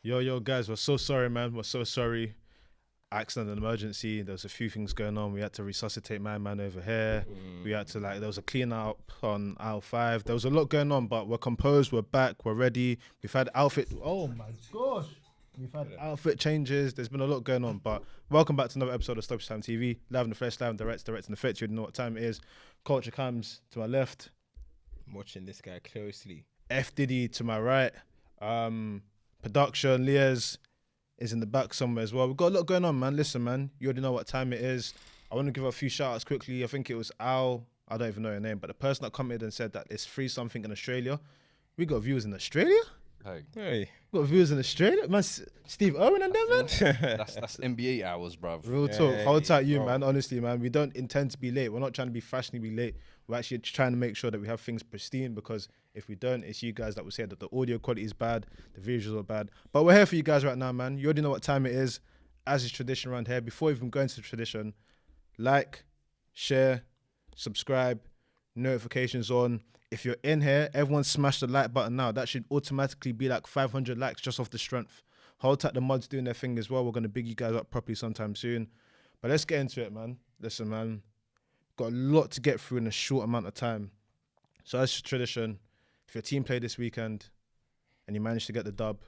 Yo, guys, we're so sorry, man. We're so sorry. Accident and emergency. There was a few things going on. We had to resuscitate my man over here. We had to, there was a clean up on aisle 5. There was a lot going on, but we're composed. We're back. We're ready. We've had outfit. Oh, my gosh. We've had outfit changes. There's been a lot going on, but welcome back to another episode of StoppageTime TV. Live in the flesh, live in direct in the fetch. You know what time it is. CultureCams to my left. I'm watching this guy closely. FTBL to my right. Production, Liaz is in the back somewhere as well. We've got a lot going on, man. Listen, man, you already know what time it is. I want to give a few shout outs quickly. I think it was Al, I don't even know your name, but the person that commented and said that it's free something in Australia. We got viewers in Australia? Hey. Got viewers in Australia? Man, Steve Owen and them, man? That's NBA hours, bruv. Real talk. Hold tight, you, bro. man. Honestly, man. We don't intend to be late. We're not trying to be fashionably late. We're actually trying to make sure that we have things pristine, because if we don't, it's you guys that will say that the audio quality is bad, the visuals are bad. But we're here for you guys right now, man. You already know what time it is. As is tradition around here, before we even go into the tradition, like, share, subscribe, notifications on. If you're in here, everyone smash the like button now. That should automatically be like 500 likes just off the strength. Hold tight, the mods doing their thing as well. We're going to big you guys up properly sometime soon. But let's get into it, man. Listen, man. Got a lot to get through in a short amount of time. So as tradition, if your team played this weekend and you managed to get the dub,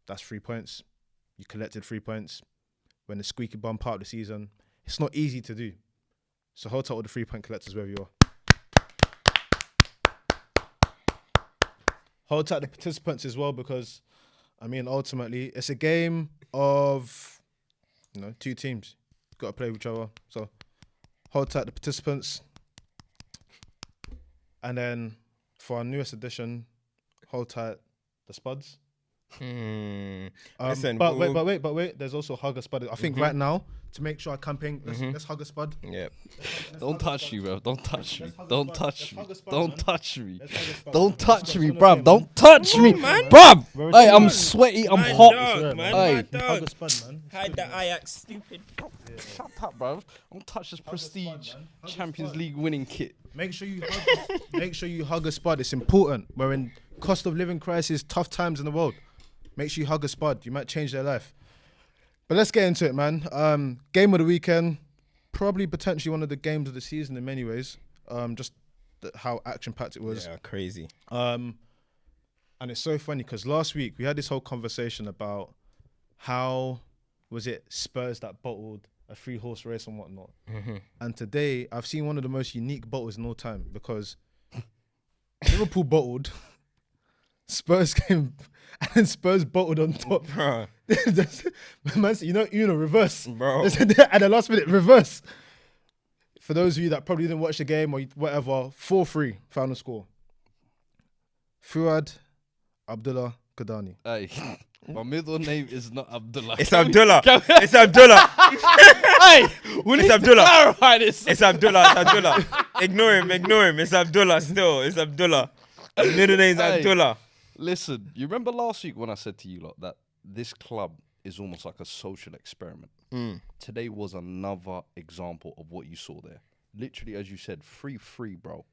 that's 3 points. You collected 3 points. We're in the squeaky bum part of the season. It's not easy to do. So hold tight all the 3-point collectors wherever you are. Hold tight the participants as well, because, I mean, ultimately, it's a game of, two teams. Got to play with each other. So hold tight the participants. And then for our newest edition, hold tight the spuds. Listen, but wait. There's also hug a spud. I think right now, to make sure I campaign, let's hug a spud. Yep. Don't touch me, bro. Don't touch me. Don't touch me. Let's hug a spud, Don't man. touch me. Let's hug a spud. Don't touch me, Let's bruv. hug Don't touch me, man. bruv. Hey, I'm sweaty. I'm hot. Dog, man. Hey. My dog. Hug a spud, man. Hide the Ajax, stupid. Shut up, bruv. Don't touch this prestige man. Hug a Champions spud. League winning kit. Make sure you hug a spud. It's important. We're in cost of living crisis, tough times in the world. Make sure you hug a spud. You might change their life. But let's get into it, man. Game of the weekend, probably potentially one of the games of the season in many ways. Just how action-packed it was. Yeah, crazy. And it's so funny because last week we had this whole conversation about how was it Spurs that bottled a 3-horse race and whatnot. And today I've seen one of the most unique bottles in all time, because Liverpool bottled, Spurs came, and then Spurs bottled on top. Bro. Man, reverse. Bro. At the last minute, reverse. For those of you that probably didn't watch the game or whatever, 4-3 final score. Fuad Abdullah Kadani. Hey, my middle name is not Abdullah. It's Abdullah. It's Abdullah. Hey, we It's need to Abdullah. clarify this. It's Abdullah. It's Abdullah. Ignore him. It's Abdullah still. It's Abdullah. His middle name's Hey. Abdullah. Listen, you remember last week when I said to you lot that this club is almost like a social experiment? Today was another example of what you saw there. Literally, as you said, 3-3, bro.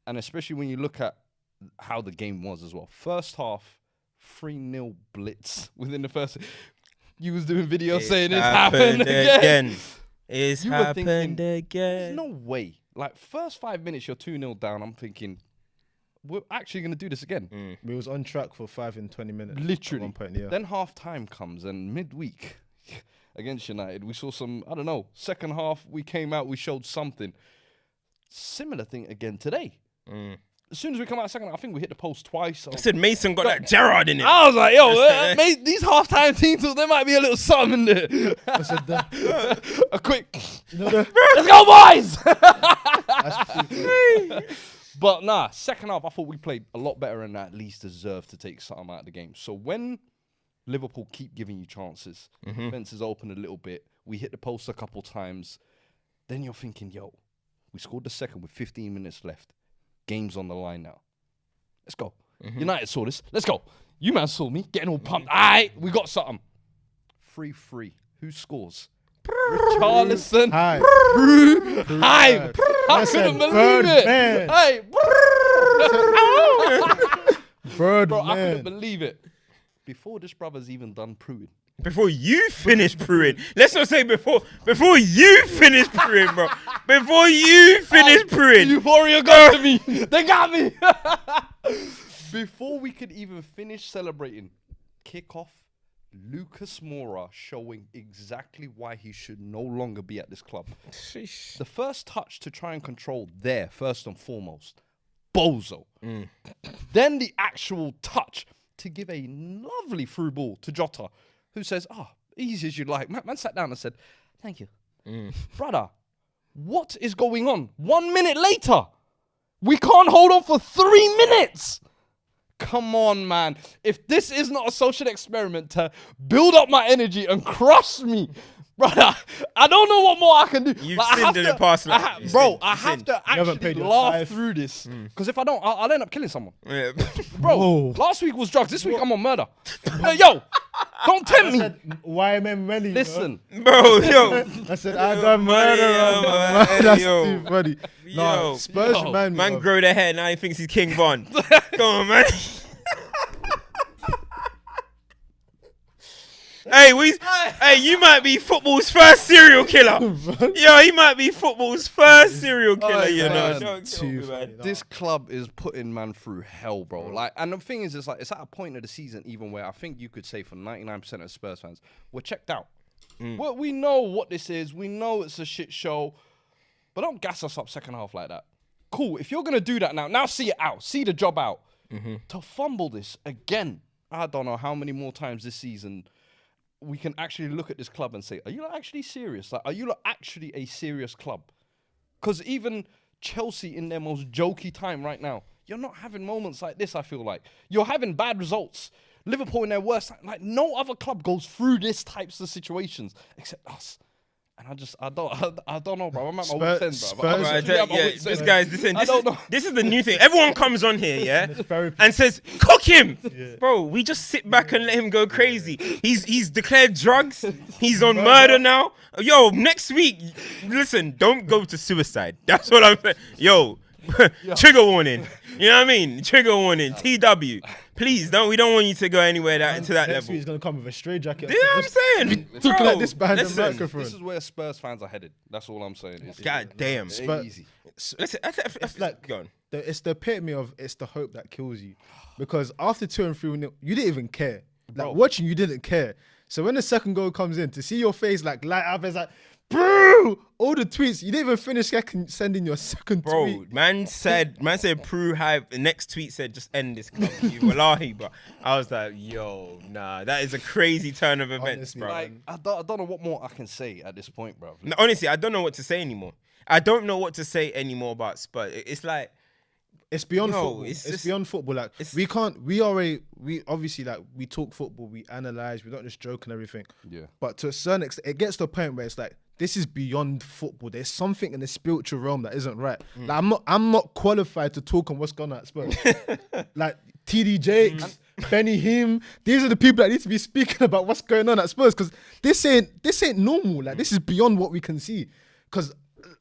And especially when you look at how the game was as well. First half, 3-0 blitz within the first. You was doing videos saying it's happened again. It's You were happened thinking, There's again. no way. Like, first 5 minutes, you're 2-0 down. I'm thinking, we're actually going to do this again. We was on track for 5 in 20 minutes. Literally. At one point, yeah. Then half time comes, and midweek against United, we saw some, I don't know, second half, we came out, we showed something. Similar thing again today. As soon as we come out second, I think we hit the post twice. I said Mason got that Gerrard in it. I was like, yo, mate, these half-time teams, there might be a little something in there. I said that. A quick, The- let's go, boys! that's But nah, second half, I thought we played a lot better and at least deserved to take something out of the game. So when Liverpool keep giving you chances, defense is open a little bit, we hit the post a couple times, then you're thinking, yo, we scored the second with 15 minutes left. Game's on the line now. Let's go. United saw this. Let's go. You man saw me getting all pumped. All right, we got something. 3-3. Who scores? Richarlison. Hi. Hi. I couldn't believe it. Hey. Bird Bro, I couldn't man. believe it. before this brother's even done proving. Before you finish pruing. Let's not say before you finish pruing, bro. Before you finish pruing. Euphoria got to me. They got me. Before we could even finish celebrating, kickoff, Lucas Moura showing exactly why he should no longer be at this club. Sheesh. The first touch to try and control there, first and foremost, bozo. Then the actual touch to give a lovely through ball to Jota, who says, easy as you like. Man sat down and said, thank you. Brother, what is going on? 1 minute later, we can't hold on for 3 minutes. Come on, man. If this is not a social experiment to build up my energy and crush me, brother, I don't know what more I can do. You've sinned in the past. I have to actually laugh through this. Because if I don't, I'll end up killing someone. Yeah. Bro, last week was drugs. This week I'm on murder. Yo, don't tempt me. YMM Melly. Listen. Bro, yo. I said, I got murder. man. That's Yo. too funny. No, Yo. Spurs Yo. remind me Man of- grow their hair, now he thinks he's King Von. Come on, man. Hey, you might be football's first serial killer. Yo, he might be football's first serial killer, Oh, you know. man. Don't kill me, man. This club is putting man through hell, bro. Like, and the thing is, it's at a point of the season even where I think you could say for 99% of Spurs fans, we're checked out. Well, we know what this is. We know it's a shit show, but don't gas us up second half like that. Cool. If you're gonna do that now see it out. See the job out. To fumble this again, I don't know how many more times this season we can actually look at this club and say, are you not actually serious? Like, are you not actually a serious club? Because even Chelsea in their most jokey time right now, you're not having moments like this, I feel like. You're having bad results. Liverpool in their worst time. Like, no other club goes through these types of situations except us. And I don't know, bro. I'm at my wit's end, bro. Spurs- Right, Literally at my wit's this end. guy's this, I don't know. this is the new thing. Everyone comes on here, yeah, very- and says, "Cook him, bro." We just sit back and let him go crazy. He's declared drugs. He's on murder now. Yo, next week, listen, don't go to suicide. That's what I'm saying. Yo, trigger warning. You know what I mean? Trigger warning. TW. Please don't. We don't want you to go anywhere to that Next level. week he's gonna come with a straight jacket. You know what I'm saying? Took Bro, like this behind the listen, microphone. This is where Spurs fans are headed. That's all I'm saying. It's God damn. it ain't Spurs- easy. Listen, It's like go on. it's the epitome of it's the hope that kills you, because after 2 and 3, you didn't even care. Like watching, you didn't care. So when the second goal comes in, to see your face like light up, it's like, bro, all the tweets. You didn't even finish sending your second Bro, tweet. man said Prue Hive. The next tweet said, just end this club. Wallahi, bro. I was like, yo, nah, that is a crazy turn of events, Honestly, bro. Like, I don't know what more I can say at this point, bro. No, honestly, I don't know what to say anymore. I don't know what to say anymore about Spurs. It's like, It's beyond No, football. it's It's just- beyond football. Like we can't. We obviously like we talk football. We analyze. We don't just joke and everything. Yeah. But to a certain extent, it gets to a point where it's like this is beyond football. There's something in the spiritual realm that isn't right. Like I'm not qualified to talk on what's going on at Spurs. Like TD Jakes, Benny Him. These are the people that need to be speaking about what's going on at Spurs, because this ain't normal. Like this is beyond what we can see. Because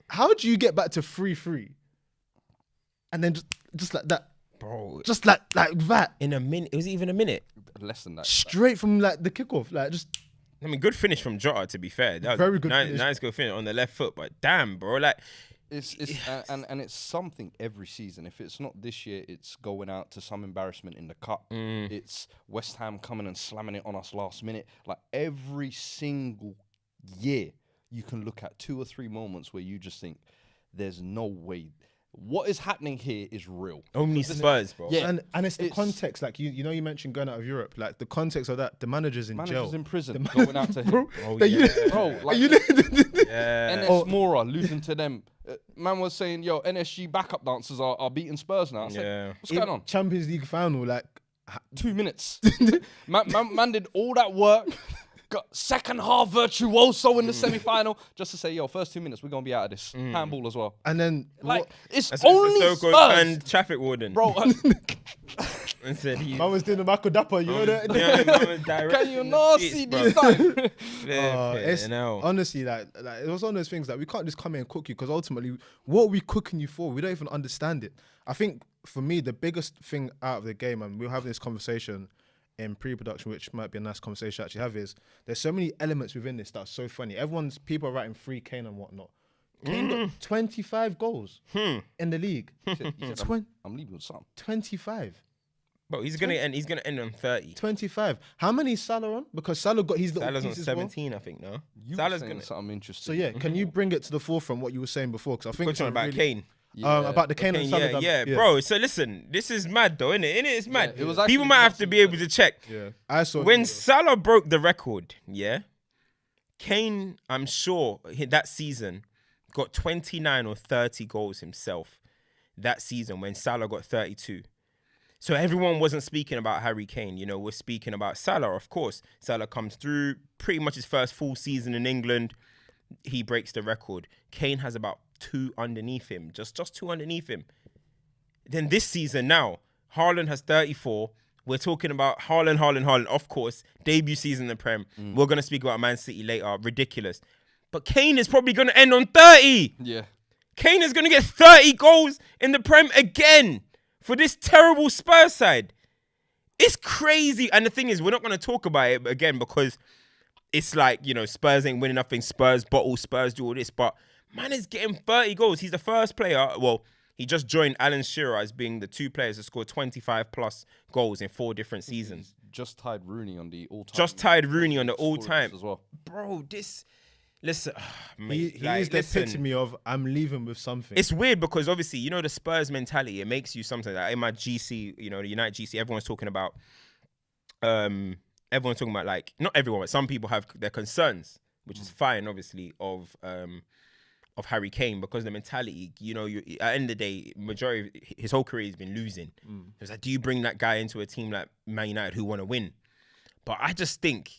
how do you get back to 3-3? And then just like that, bro, just like that, in a minute. It was even a minute. Less than that. straight from like the kickoff, like just I mean, good finish from Jota, to be fair. That was Very good nice, finish. nice good finish on the left foot. But damn, bro, like, It's and it's something every season. If it's not this year, it's going out to some embarrassment in the cup. It's West Ham coming and slamming it on us last minute. Like every single year, you can look at 2 or 3 moments where you just think, "There's no way what is happening here is real." only Spurs, bro. Yeah. and it's the It's- context. Like you know, you mentioned going out of Europe. Like the context of that, the manager's in Managers jail. in prison going out to him. Bro, Oh, that yeah. Bro, like Yeah. NS Mora losing to them. Man was saying, "Yo, NSG backup dancers are beating Spurs now." I said, Yeah. "What's going on?" Champions League final, like 2 minutes. man did all that work. Got second half virtuoso in the semi-final just to say, "Yo, first 2 minutes, we're gonna be out of this." Handball as well. and then Like it's That's only the so-called Spurs, and traffic warden, bro. and said he. I was doing the Michael Dapper, you know that. Yeah, man was direct Can you in the not streets, see bro. these times? It's honestly like it was one of those things that we can't just come here and cook you, because ultimately, what are we cooking you for? We don't even understand it. I think for me, the biggest thing out of the game, and we were having this conversation, in pre-production, which might be a nice conversation to actually have, is there's so many elements within this that's so funny. People are writing free Kane and whatnot. Kane got 25 goals in the league. He said, I'm leaving with some. 25. Bro, he's gonna end on 30. 25. How many is Salah on? Because Salah got his little Salah's on piece as well. 17, I think. No, You Salah's were saying gonna. something interesting. So yeah, can you bring it to the forefront what you were saying before? Because I think Which one about Kane? about the Kane and Salah. Yeah, bro. So listen, this is mad though, innit? It's mad. it was People actually might have to massive, be able to check. Yeah, I saw When Salah broke the record, yeah, Kane, I'm sure that season got 29 or 30 goals himself. That season when Salah got 32. So everyone wasn't speaking about Harry Kane. You know, we're speaking about Salah, of course. Salah comes through, pretty much his first full season in England. He breaks the record. Kane has about 2 underneath him, just 2 underneath him. Then this season now, Haaland has 34. We're talking about Haaland. Of course, debut season in the Prem. We're going to speak about Man City later. Ridiculous. But Kane is probably going to end on 30. Yeah. Kane is going to get 30 goals in the Prem again for this terrible Spurs side. It's crazy. And the thing is, we're not going to talk about it again because it's like, you know, Spurs ain't winning nothing. Spurs bottle, Spurs do all this. But man is getting 30 goals. He's the first player. Well, he just joined Alan Shearer as being the 2 players that scored 25 plus goals in 4 different seasons. Just tied Rooney on the all-time. Just tied Rooney on the all-time. As well. Bro, this... Listen, he is the epitome of I'm leaving with something. It's weird because obviously, you know, the Spurs mentality, it makes you something like in my GC, you know, the United GC, everyone's talking about, like, not everyone, but some people have their concerns, which is fine, obviously, of Harry Kane because the mentality, you know, at the end of the day, majority, his whole career has been losing. It's like, do you bring that guy into a team like Man United who want to win? But I just think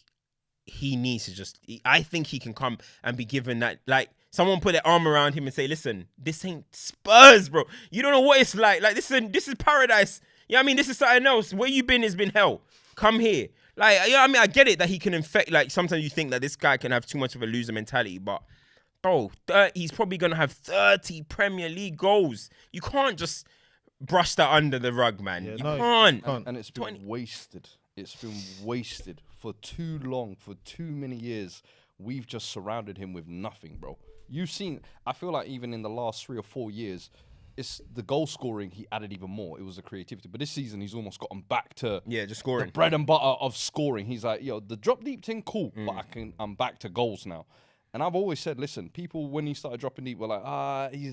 he needs to I think he can come and be given that, like, someone put their arm around him and say, listen, this ain't Spurs, bro. You don't know what it's like. Like, this is paradise. You know what I mean? This is something else. Where you been has been hell. Come here. Like, you know what I mean? I get it that he can infect, like, sometimes you think that this guy can have too much of a loser mentality, but, bro, he's probably going to have 30 Premier League goals. You can't just brush that under the rug, man. Yeah, you no, can't. And it's been wasted. It's been wasted for too long, for too many years. We've just surrounded him with nothing, bro. You've seen, I feel like even in the last 3 or 4 years, it's the goal scoring, he added even more. It was the creativity. But this season, he's almost gotten back to just scoring. The bread and butter of scoring. He's like, yo, the drop deep thing, cool, but I'm back to goals now. And I've always said, listen, people, when he started dropping deep, were like,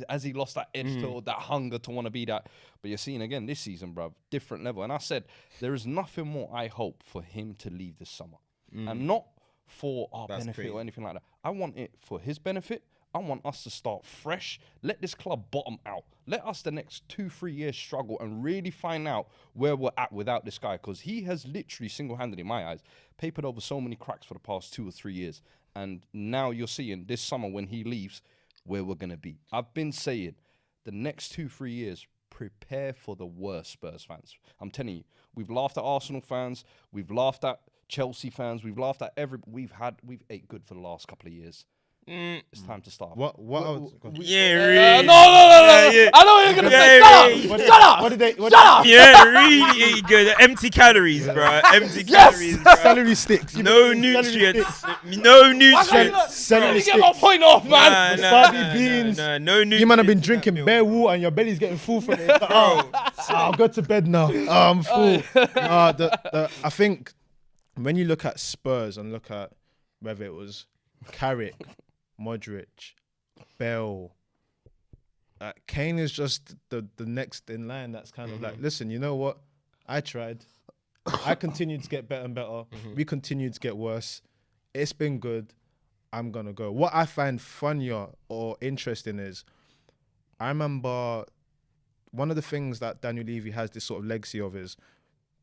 has he lost that edge to that hunger to want to be that? But you're seeing again this season, bruv, different level. And I said, there is nothing more I hope for him to leave this summer. And not for our benefit or anything like that. I want it for his benefit. I want us to start fresh. Let this club bottom out. Let us the next 2-3 years struggle and really find out where we're at without this guy. Because he has literally single-handedly, in my eyes, papered over so many cracks for the past 2 or 3 years. And now you're seeing this summer when he leaves where we're going to be. I've been saying the next 2-3 years, prepare for the worst, Spurs fans. I'm telling you, we've laughed at Arsenal fans. We've laughed at Chelsea fans. We've laughed at we've ate good for the last couple of years. It's time to start. Really? Yeah. No. I know what you're going to say. Shut up. What did they? Shut up. Yeah, really good. Empty calories, bro. Empty calories, bro. Celery sticks. No nutrients. No nutrients. Celery Get my point off, man. Sardine beans. No nutrients. You man have been drinking bare water and your belly's getting full from it. I'll go to bed now. I'm full. I think when you look at Spurs and look at whether it was Carrick, Modric, Bell, Kane is just the next in line. That's kind of like, listen, you know what? I tried. I continued to get better and better. We continued to get worse. It's been good. I'm going to go. What I find funnier or interesting is I remember one of the things that Daniel Levy has this sort of legacy of is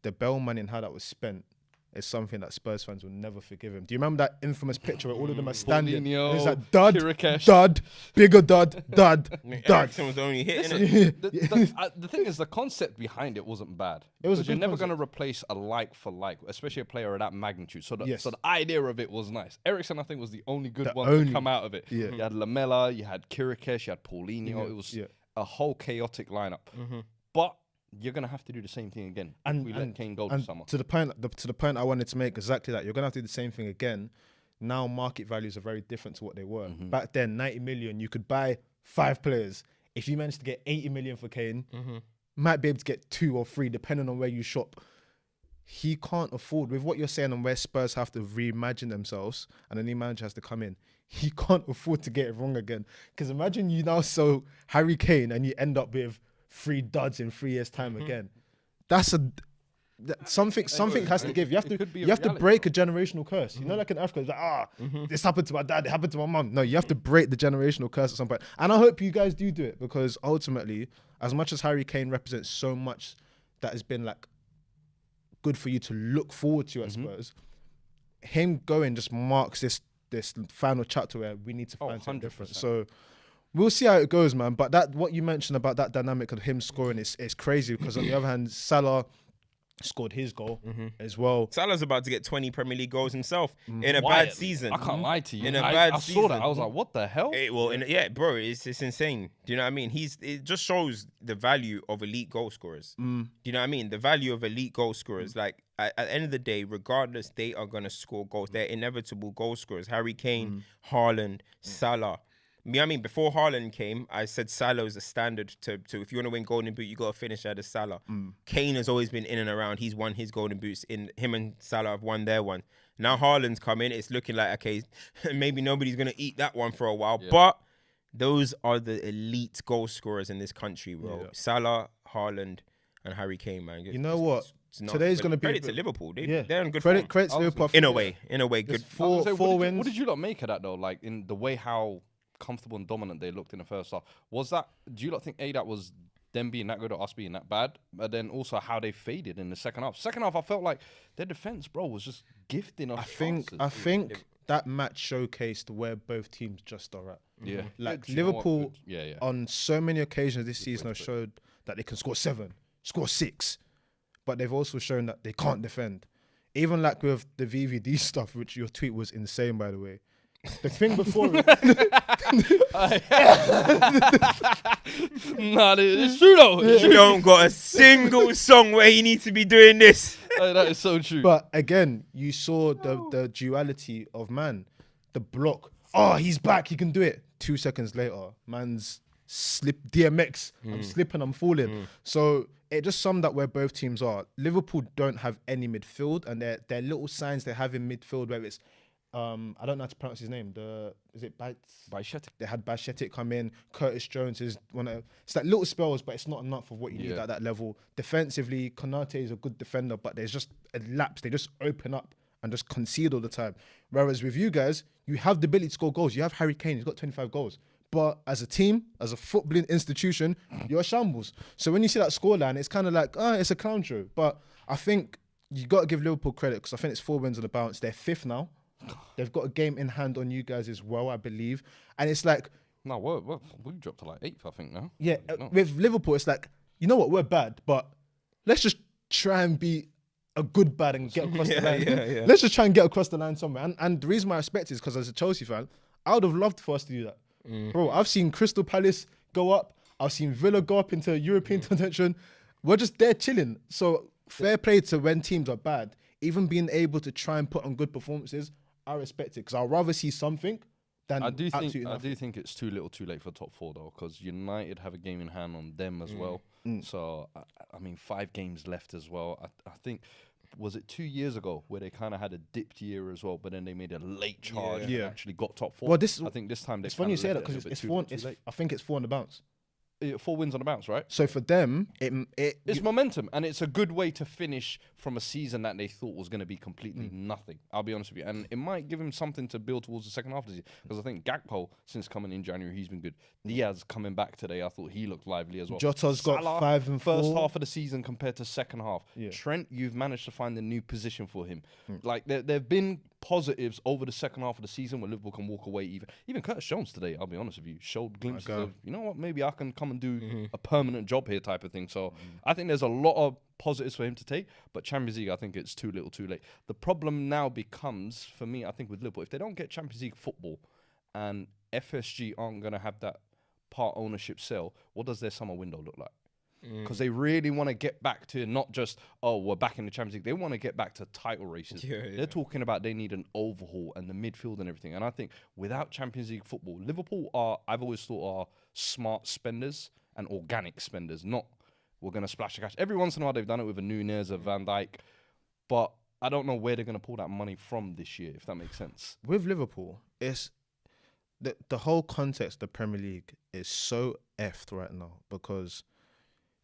the Bell money and how that was spent. Is something that Spurs fans will never forgive him. Do you remember that infamous picture where all of them are standing? Paulinho, It's like dud, Kirikesh. dud, bigger dud, dud. Ericsson was only hitting it. The thing is, the concept behind it wasn't bad. It was a Because you're good never concept. going to replace a like for like, especially a player of that magnitude. So Yes. the idea of it was nice. Ericsson, I think, was the only good The one only- to come out of it. Yeah. You had Lamela, you had Kirikesh, you had Paulinho. Yeah, It was yeah. a whole chaotic lineup. But you're gonna have to do the same thing again. And if we let Kane go to and summer. to the point I wanted to make, exactly that. You're gonna have to do the same thing again. Now market values are very different to what they were. Back then, 90 million, you could buy 5 players. If you managed to get 80 million for Kane, might be able to get 2 or 3, depending on where you shop. He can't afford, with what you're saying on where Spurs have to reimagine themselves and a new manager has to come in, he can't afford to get it wrong again. Because imagine you now sell Harry Kane and you end up with 3 duds in 3 years' time again. That's something has to give. You have to break a generational curse. You know, like in Africa, it's like, this happened to my dad, it happened to my mum. No, you have to break the generational curse at some point. And I hope you guys do it, because ultimately, as much as Harry Kane represents so much that has been like good for you to look forward to at Spurs, him going just marks this final chapter where we need to find something different. So we'll see how it goes, man. But that, what you mentioned about that dynamic of him scoring is crazy, because on the other hand, Salah scored his goal as well. Salah's about to get 20 Premier League goals himself in a bad season. I can't lie to you. In a bad I season. saw that. I was like, what the hell? Bro, it's insane. Do you know what I mean? It just shows the value of elite goal scorers. Do you know what I mean? The value of elite goal scorers. Like, at the end of the day, regardless, they are going to score goals. They're inevitable goal scorers. Harry Kane, Haaland, Salah. I mean, before Haaland came, I said Salah is a standard to if you want to win Golden Boot, you got to finish out of Salah. Kane has always been in and around. He's won his Golden Boots. Him and Salah have won their one. Now Haaland's come in. It's looking like, okay, maybe nobody's going to eat that one for a while. Yeah. But those are the elite goal scorers in this country, bro. Yeah. Salah, Haaland, and Harry Kane, man. You know what? Today's going to be credit to Liverpool. They're on good form. Credit to Liverpool. In a way, good. Four wins. What did you lot make of that, though? Like, in the way how comfortable and dominant they looked in the first half. Do you lot think that was them being that good or us being that bad? But then also how they faded in the second half. Second half, I felt like their defense, bro, was just gifting us. I think that match showcased where both teams just are at. Yeah. Like Liverpool, on so many occasions this season have showed that they can score 7, score 6, but they've also shown that they can't defend. Even like with the VVD stuff, which your tweet was insane, by the way. The thing before it. Nah, it's true though. You don't got a single song where he needs to be doing this. That is so true. But again, you saw the duality of man. The block. Oh, he's back. He can do it. 2 seconds later, man's DMX. I'm slipping. I'm falling. So it just summed up where both teams are. Liverpool don't have any midfield, and their little signs they have in midfield where it's. I don't know how to pronounce his name. Is it Bajcetic? They had Bajcetic come in. Curtis Jones is it's like little spells, but it's not enough of what you need at that level. Defensively, Konate is a good defender, but there's just a lapse. They just open up and just concede all the time. Whereas with you guys, you have the ability to score goals. You have Harry Kane, he's got 25 goals. But as a team, as a footballing institution, you're a shambles. So when you see that scoreline, it's kind of like, it's a clown show. But I think you got to give Liverpool credit, because I think it's 4 wins on the bounce. They're 5th now. They've got a game in hand on you guys as well, I believe. And it's like... No, we dropped to like 8th, I think, now. Yeah, with Liverpool, it's like, you know what, we're bad, but let's just try and be a good bad and get across the line. Let's just try and get across the line somewhere. And the reason why I respect it is because as a Chelsea fan, I would have loved for us to do that. Bro, I've seen Crystal Palace go up. I've seen Villa go up into European contention. We're just there chilling. So fair play to when teams are bad. Even being able to try and put on good performances, I respect it, because I'd rather see something than I do think it's too little too late for top 4, though, because United have a game in hand on them as well. So, I mean, 5 games left as well. I think, was it 2 years ago where they kind of had a dipped year as well, but then they made a late charge and actually got top 4? Well, I think this time it's funny you say that, because I think it's 4 on the bounce. 4 wins on the bounce, right? So for them, it's momentum, and it's a good way to finish from a season that they thought was going to be completely nothing. I'll be honest with you, and it might give him something to build towards the second half of the season, because I think Gakpo, since coming in January, he's been good. Diaz coming back today, I thought he looked lively as well. Jota's got 5 and 4. First half of the season compared to second half. Trent, you've managed to find a new position for him. Like there've been positives over the second half of the season where Liverpool can walk away. Even Curtis Jones today, I'll be honest with you, showed glimpses of, you know what, maybe I can come and do a permanent job here type of thing. So I think there's a lot of positives for him to take, but Champions League, I think it's too little too late. The problem now becomes, for me, I think with Liverpool, if they don't get Champions League football and FSG aren't going to have that part ownership sale, what does their summer window look like? because they really want to get back to not just, oh, we're back in the Champions League. They want to get back to title races. They're talking about they need an overhaul and the midfield and everything. And I think without Champions League football, Liverpool I've always thought are smart spenders and organic spenders, not we're going to splash the cash. Every once in a while, they've done it with a Nunez, a Van Dijk, but I don't know where they're going to pull that money from this year, if that makes sense. With Liverpool, it's the whole context of the Premier League is so effed right now because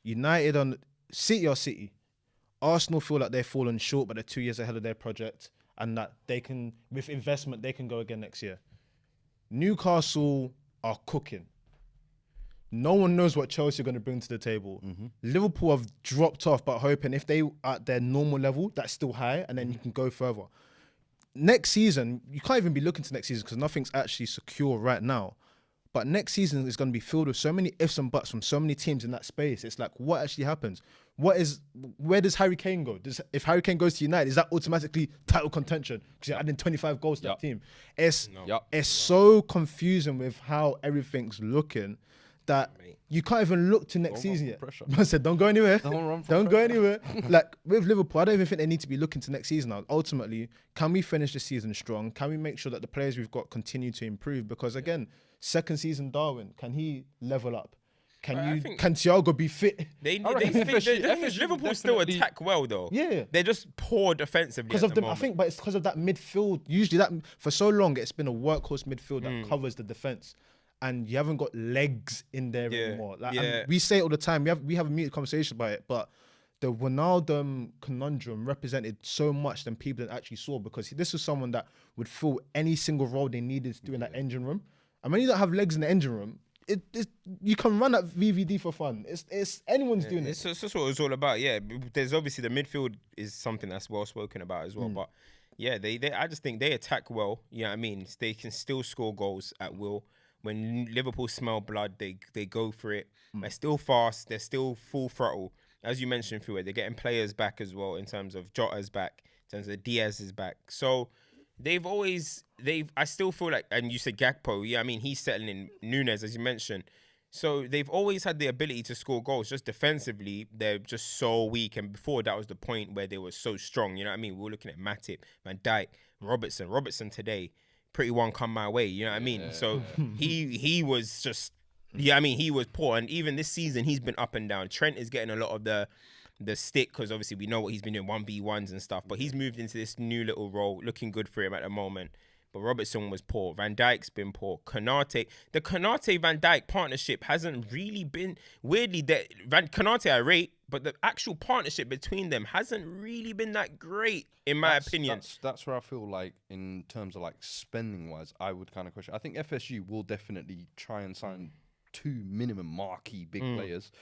United on City or City, Arsenal feel like they've fallen short, but they're 2 years ahead of their project, and that they can, with investment, they can go again next year. Newcastle are cooking. No one knows what Chelsea are going to bring to the table. Liverpool have dropped off, but hoping if they at their normal level, that's still high, and then you can go further. Next season, you can't even be looking to next season because nothing's actually secure right now. But next season is going to be filled with so many ifs and buts from so many teams in that space. It's like, what actually happens? Where does Harry Kane go? If Harry Kane goes to United, is that automatically title contention? Because you're adding 25 goals to that team. It's so confusing with how everything's looking that you can't even look to next season yet. I said, don't go anywhere. Don't go anywhere. Like with Liverpool, I don't even think they need to be looking to next season now. Ultimately, can we finish the season strong? Can we make sure that the players we've got continue to improve? Because again, second season Darwin, can he level up? Can Thiago be fit? Liverpool still attack well though. Yeah, they're just poor defensively because of them. I think, but it's because of that midfield. Usually, that for so long, it's been a workhorse midfield that covers the defense. And you haven't got legs in there anymore. Like, we say it all the time. We have a muted conversation about it, but the Wijnaldum conundrum represented so much than people that actually saw, because this was someone that would fill any single role they needed to do in that engine room. And when you don't have legs in the engine room, you can run at VVD for fun. It's anyone's doing it. That's what it's all about. Yeah, there's obviously the midfield is something that's well spoken about as well. But yeah, I just think they attack well. You know what I mean? They can still score goals at will. When Liverpool smell blood, they go for it. They're still fast. They're still full throttle. As you mentioned, Fuad, they're getting players back as well in terms of Jota's back, in terms of Diaz is back. So I still feel like, and you said Gakpo, yeah, I mean, he's settling in. Nunez, as you mentioned. So they've always had the ability to score goals. Just defensively, they're just so weak. And before, that was the point where they were so strong. You know what I mean? We were looking at Matip, Van Dijk, Robertson today. Pretty one come my way, you know what I mean? So he was just, he was poor. And even this season, he's been up and down. Trent is getting a lot of the stick because obviously we know what he's been doing, 1v1s and stuff. But he's moved into this new little role, looking good for him at the moment. But Robertson was poor. Van Dijk's been poor. The Konate-Van Dijk partnership hasn't really been, weirdly, Konate I rate, but the actual partnership between them hasn't really been that great, in my opinion. That's where I feel like, in terms of like spending-wise, I would kind of question. I think FSG will definitely try and sign 2 minimum marquee big players.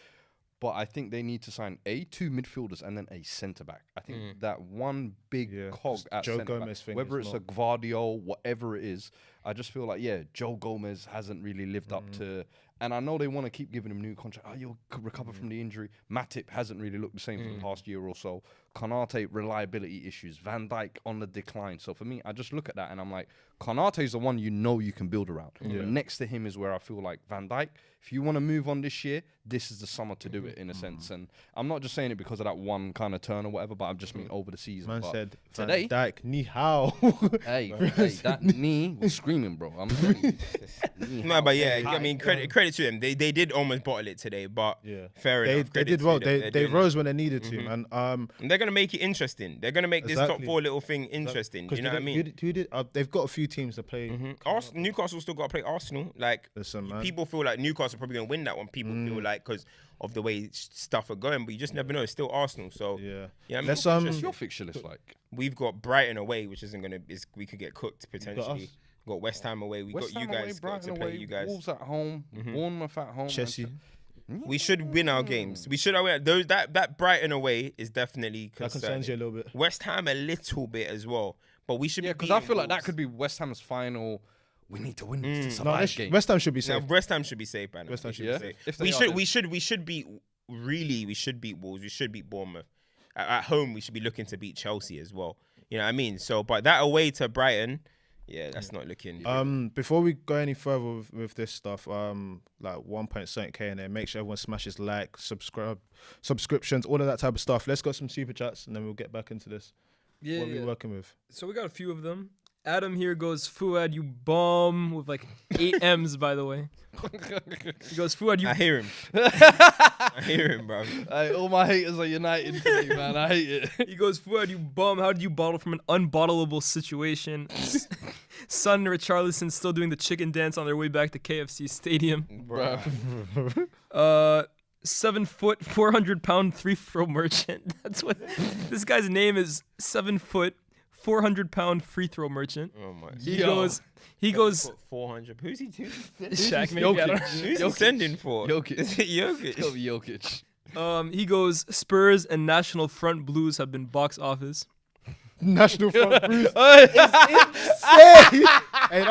But I think they need to sign two midfielders and then a centre-back. I think that one big cog at centre-back, whether it's a Gvardiol, whatever it is, I just feel like, Joe Gomez hasn't really lived up to... And I know they want to keep giving him new contract. Oh, you'll recover from the injury. Matip hasn't really looked the same for the past year or so. Konate, reliability issues. Van Dijk on the decline. So for me, I just look at that and I'm like, Konate's the one you can build around. But next to him is where I feel like Van Dijk, if you want to move on this year, this is the summer to do it in a sense. And I'm not just saying it because of that one kind of turn or whatever, but I'm just mean over the season. Man but said, today, Van Dijk, ni hao. hey, that knee was screaming, bro. I'm telling you. No, but I mean, credit to them. They did almost bottle it today, but fair enough. They did well. They rose when they needed to, and they're gonna make it interesting. They're gonna make this top 4 little thing interesting. You know what I mean? They've got a few teams to play. Newcastle still got to play Arsenal. Like, people feel like Newcastle probably gonna win that one. People feel like because of the way stuff are going, but you just never know. It's still Arsenal, so I mean, what's your fixture list like? We've got Brighton away, which we could get cooked potentially. We've got West Ham away. We've got you guys to play. You guys. Wolves at home. Bournemouth at home. Chelsea. We should win our games. We should win. That Brighton away is definitely concerning. That concerns you a little bit. West Ham a little bit as well, but we should be. Because I feel like that could be West Ham's final. We need to win this to survive game. West Ham should be safe. No, West Ham should be safe, man. West Ham should be safe. We should beat. Really, we should beat Wolves. We should beat Bournemouth. At home, we should be looking to beat Chelsea as well. You know what I mean? So, but that away to Brighton, Yeah, that's not looking. Before we go any further with this stuff, like 1.7K in there, make sure everyone smashes like, subscriptions, all of that type of stuff. Let's go some super chats and then we'll get back into this. Yeah, What are we working with? So we got a few of them. Adam here goes, Fuad, you bomb, with like 8 M's, by the way. He goes, Fuad, you... I hear him. I hear him, bro. Hey, all my haters are united today, man. I hate it. He goes, Fuad, you bum. How did you bottle from an unbottleable situation? Son Richarlison still doing the chicken dance on their way back to KFC Stadium. Bro. 7 foot, 400-pound free-throw merchant. That's what this guy's name is. 7 foot, 400-pound free-throw merchant. Oh my. He goes. 400. Who's he? Shaq, maybe. I don't know. Who's he sending for? Jokic. Is it Jokic? It's gotta be Jokic. He goes, Spurs and National Front Blues have been box office. National Front Bruce. Hey, Hey,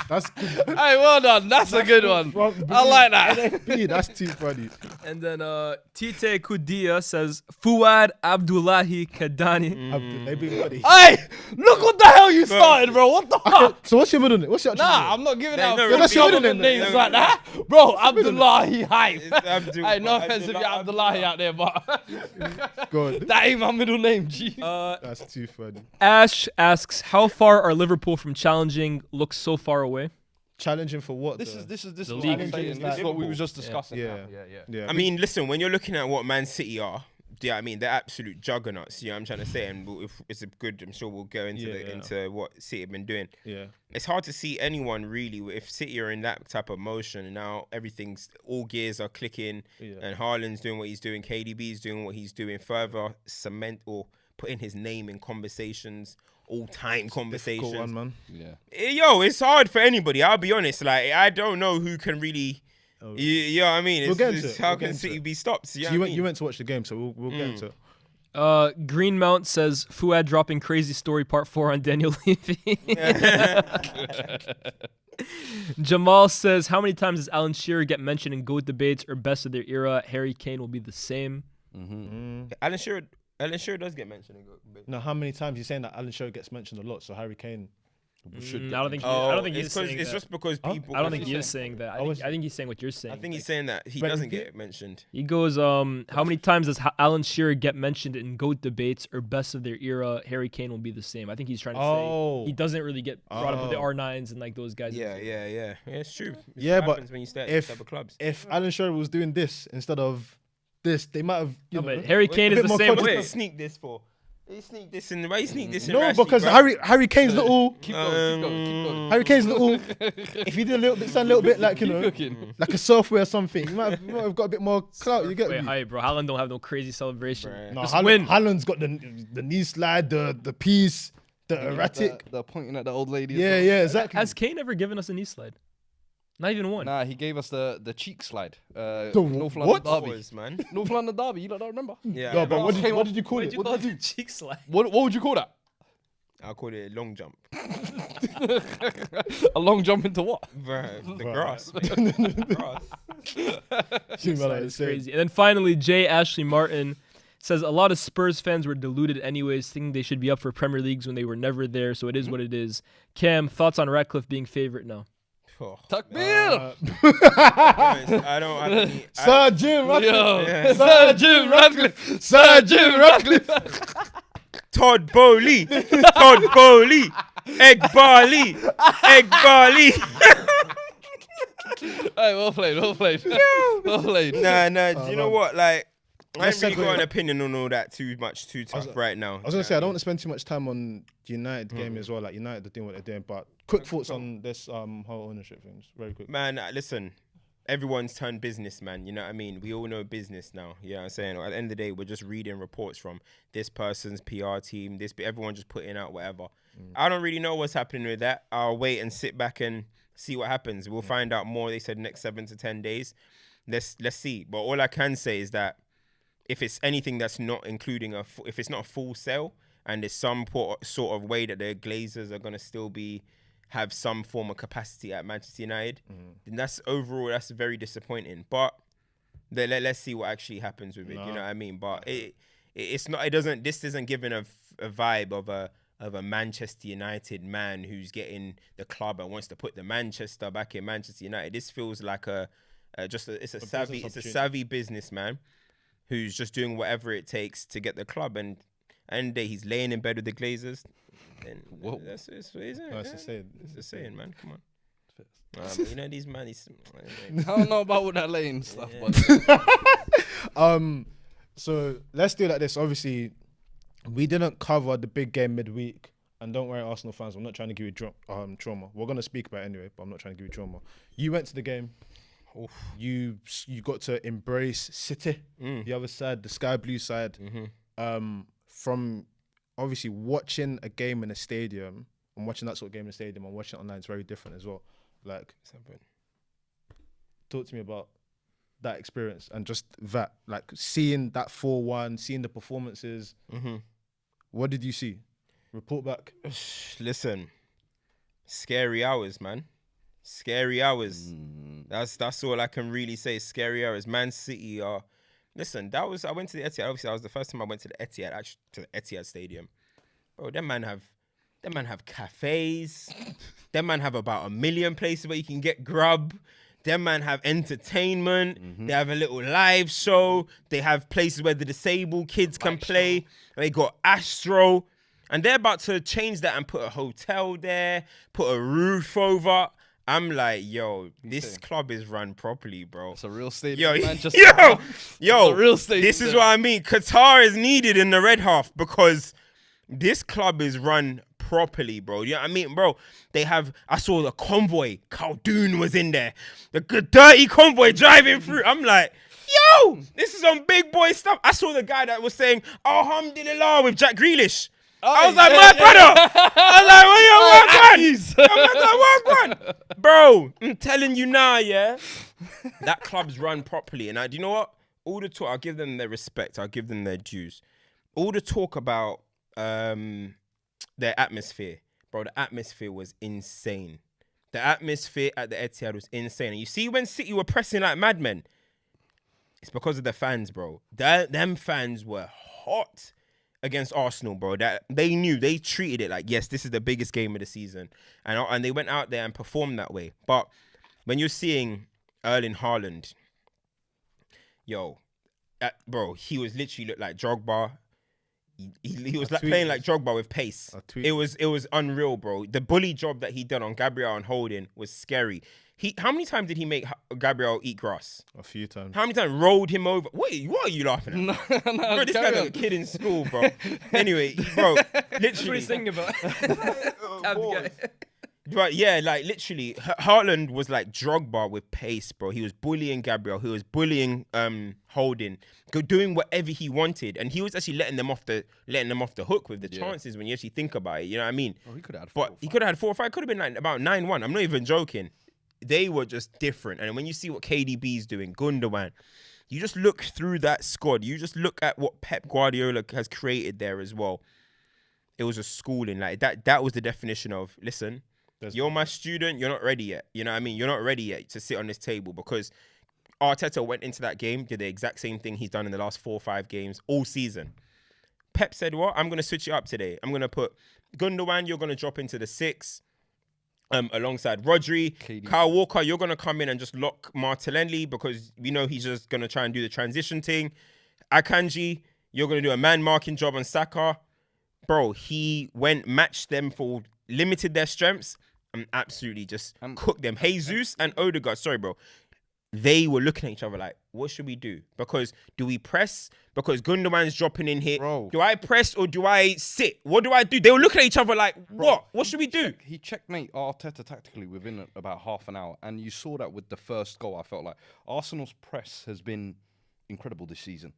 that's good. well done. That's a good one. I like that. NFB, that's too funny. And then Tite Kudia says, Fuad Abdullahi Kadani. Everybody. Hey, look what the hell you started, bro. What the fuck? So what's your middle name? What's your actual name? Nah, I'm not giving No, out no, that's your middle government name, names no, like that. Bro, Abdullahi hype. It's Abdul- Hey, no offense if you're Abdullahi out there, but God, that ain't my middle name, G. that's too funny. Ash asks, how far are Liverpool from challenging? Looks so far away. Challenging for what? This though? is The what league I'm is saying. like This is what we Liverpool. was just discussing. Yeah. now. Yeah. I mean, listen, when you're looking at what Man City are, yeah, I mean, they're absolute juggernauts. You know what I'm trying to say? And if it's a good, I'm sure we'll go into into what City have been doing. Yeah. It's hard to see anyone really if City are in that type of motion and now everything's all gears are clicking and Haaland's doing what he's doing, KDB's doing what he's doing, further cement or putting his name in conversations, all-time conversations. Difficult one, man. Yeah. Yo, it's hard for anybody. I'll be honest. Like, I don't know who can really. You know what I mean? We'll get into It's it. how We'll get can into City it. be stopped? So You know you what I went, mean? you went to watch the game, so we'll get into it. Green Mount says, Fuad dropping crazy story part 4 on Daniel Levy. Jamal says, how many times does Alan Shearer get mentioned in GOAT debates or best of their era? Harry Kane will be the same. Alan Shearer does get mentioned in GOAT. Now, how many times you saying that Alan Shearer gets mentioned a lot? So Harry Kane I don't think. I don't think he's it's saying it's that. just because people. I don't think he is saying that. I think he's saying what you're saying. I think he's saying that he But doesn't he- get mentioned. He goes, how many times does Alan Shearer get mentioned in GOAT debates or best of their era? Harry Kane will be the same. I think he's trying to say he doesn't really get brought up with the R9s and like those guys. Yeah, it's true. It's Yeah, what but happens when you start if- these type of clubs. if Alan Shearer was doing this instead of this, they might have. No, You know, but Harry Kane a is bit the more same. conscious. What did Wait, he sneak this for? He sneak this in. Why he sneak this in? No, Rashly, because bro? Harry Kane's little. Keep going, keep going. Harry Kane's little. If he did sound a little bit like like a software or something, you might have got a bit more clout. You get wait, me? hi, bro. Haaland don't have no crazy celebration. Bruh. No, Just win. Haaland's got the knee slide, the piece, the erratic. They're pointing at the old lady. as Yeah, well. yeah, exactly. Has Kane ever given us a knee slide? Not even one. Nah, he gave us the cheek slide. North what? London Derby. Boys, man. North London Derby. You don't remember? Yeah. No, but I what remember. did you call it? you call it cheek slide? What would you call that? I called it a long jump. A long jump into what? Bruh, the grass. The grass. It's Crazy. And then finally, J. Ashley Martin says a lot of Spurs fans were deluded anyways, thinking they should be up for Premier Leagues when they were never there. So it is what it is. Cam, thoughts on Ratcliffe being favorite now? Oh. Takbir! I don't have any. Sir Jim Ratcliffe. Yo, Yeah. Sir Jim Ratcliffe. Sir Jim Ratcliffe. Todd Bowley. Todd Bowley. Egg Barley. Egg Barley. Hey, well played. Well played. Nah. Do you know what? Like, I Let's ain't really got segue. an opinion on all that too tough right now. I was gonna say I don't want to spend too much time on the United game as well. Like United are doing what they're doing, but quick thoughts on this whole ownership thing. Just very quick. Man, listen, everyone's turned business, man. You know what I mean? We all know business now. You know what I'm saying? At the end of the day, we're just reading reports from this person's PR team, everyone just putting out whatever. I don't really know what's happening with that. I'll wait and sit back and see what happens. We'll find out more. They said next 7 to 10 days. Let's see. But all I can say is that if it's anything that's not including if it's not a full sale and there's some sort of way that the Glazers are going to still have some form of capacity at Manchester United, then that's very disappointing. But let's see what actually happens with it. You know what I mean? But this isn't giving a vibe of a of a Manchester United man who's getting the club and wants to put the Manchester back in Manchester United. This feels like it's a savvy businessman who's just doing whatever it takes to get the club. And day he's laying in bed with the Glazers. And that's it, isn't it? That's the saying. It's the saying, man. Come on. You know these man. I don't know about all that lane stuff, but so let's do it like this. Obviously, we didn't cover the big game midweek, and don't worry, Arsenal fans. I'm not trying to give you trauma. We're gonna speak about it anyway, but I'm not trying to give you trauma. You went to the game. Oof. You got to embrace City, the other side, the sky blue side. From obviously watching a game in a stadium and watching that sort of game in a stadium and watching it online is very different as well. Like, talk to me about that experience and just that, like seeing that 4-1, seeing the performances. What did you see? Report back. Listen, scary hours, man. Scary hours. That's all I can really say. Scary hours. Man City are. Listen, I went to the Etihad. Obviously, that was the first time I went to the Etihad, actually, to the Etihad Stadium. Bro, them man have cafes. Them man have about 1 million places where you can get grub. Them man have entertainment. They have a little live show. They have places where the disabled kids can play. They got Astro. And they're about to change that and put a hotel there, put a roof over. I'm like, yo, this club is run properly, bro. It's a real stadium. Yo, a real stadium. This is what I mean. Qatar is needed in the red half because this club is run properly, bro. You know what I mean, bro? I saw the convoy. Khaldoon was in there. The good dirty convoy driving through. I'm like, yo, this is some big boy stuff. I saw the guy that was saying, Alhamdulillah with Jack Grealish. I was like, my brother. I was like, what you want? Bro, I'm telling you now, yeah. That club's run properly. And do you know what? All the talk, I'll give them their respect. I'll give them their dues. All the talk about their atmosphere. Bro, the atmosphere was insane. The atmosphere at the Etihad was insane. And you see when City were pressing like madmen, it's because of the fans, bro. Them fans were hot against Arsenal, bro. That they knew, they treated it like, yes, this is the biggest game of the season, and they went out there and performed that way. But when you're seeing Erling Haaland, bro, he was literally looked like Drogba. He was like playing like Drogba with pace. It was unreal, bro. The bully job that he done on Gabriel and Holding was scary. How many times did he make Gabriel eat grass? A few times. How many times rolled him over? What are you laughing at? Bro, this guy's like a kid in school, bro. Anyway, bro, literally. That's what he's thinking about. But yeah, like literally, Haaland was like Drogba with pace, bro. He was bullying Gabriel. He was bullying Holding, doing whatever he wanted, and he was actually letting them off the hook with the chances when you actually think about it. You know what I mean? Oh, he could have had 4 or 5. He could have had 4 or 5. Could have been like about 9-1. I'm not even joking. They were just different. And when you see what KDB's doing, Gundogan, you just look through that squad. You just look at what Pep Guardiola has created there as well. It was a schooling. Like that was the definition of, listen, you're my student, you're not ready yet. You know what I mean? You're not ready yet to sit on this table, because Arteta went into that game, did the exact same thing he's done in the last 4 or 5 games all season. Pep said, what? I'm going to switch it up today. I'm going to put Gundogan, you're going to drop into the 6. Alongside Rodri, KD. Kyle Walker, you're going to come in and just lock Martinelli because we know he's just going to try and do the transition thing. Akanji, you're going to do a man-marking job on Saka. Bro, he matched them limited their strengths and absolutely just cooked them. Jesus and Odegaard, sorry, bro. They were looking at each other like, what should we do? Because do we press? Because Gundogan's dropping in here. Bro. Do I press or do I sit? What do I do? They were looking at each other like, what? What should we do? He checkmate Arteta tactically within about half an hour. And you saw that with the first goal. I felt like Arsenal's press has been incredible this season.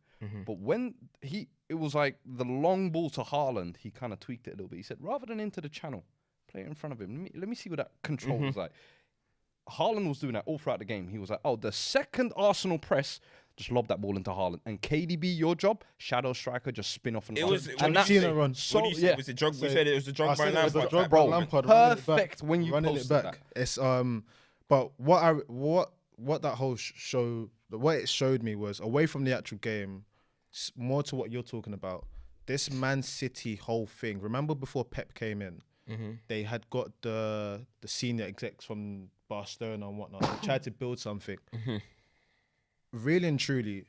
But when it was like the long ball to Haaland, he kind of tweaked it a little bit. He said, rather than into the channel, play it in front of him. Let me see what that control was like. Haaland was doing that all throughout the game. He was like, the second Arsenal press, just lob that ball into Haaland. And KDB, your job, shadow striker, just spin off and run. Was it Drogba? You said it was the Drogba and Lampard. Bro, Lampard perfect when you running it back. That. It's but what that whole show, what it showed me was away from the actual game, more to what you're talking about. this Man City whole thing. Remember before Pep came in, they had got the senior execs from Barcelona and whatnot. They tried to build something. Really and truly,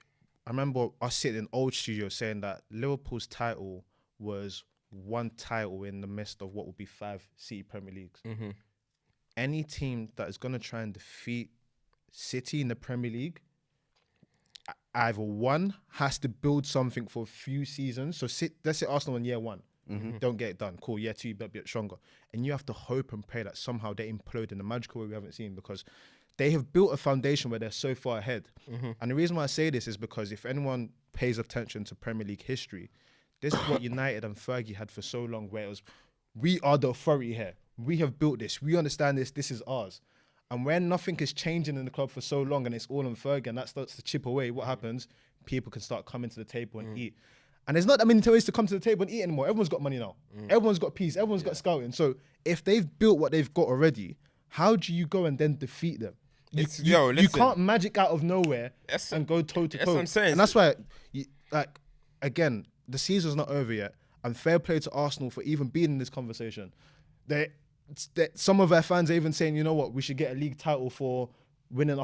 I remember us sitting in old studio saying that Liverpool's title was one title in the midst of what would be 5 City Premier Leagues. Any team that is going to try and defeat City in the Premier League, either one has to build something for a few seasons. So let's say Arsenal in year 1, don't get it done. Cool, year 2, you better be stronger. And you have to hope and pray that somehow they implode in a magical way we haven't seen, because they have built a foundation where they're so far ahead. And the reason why I say this is because if anyone pays attention to Premier League history, this is what United and Fergie had for so long, where it was, we are the authority here. We have built this. We understand this. This is ours. And when nothing is changing in the club for so long and it's all on Fergie and that starts to chip away, what happens? People can start coming to the table and eat. And there's not that many ways to come to the table and eat anymore. Everyone's got money now. Everyone's got peace. Everyone's got scouting. So if they've built what they've got already, how do you go and then defeat them? You can't magic out of nowhere and go toe to toe. That's what I'm saying. And that's why, again, the season's not over yet. And fair play to Arsenal for even being in this conversation. Some of our fans are even saying, you know what, we should get a league title for winning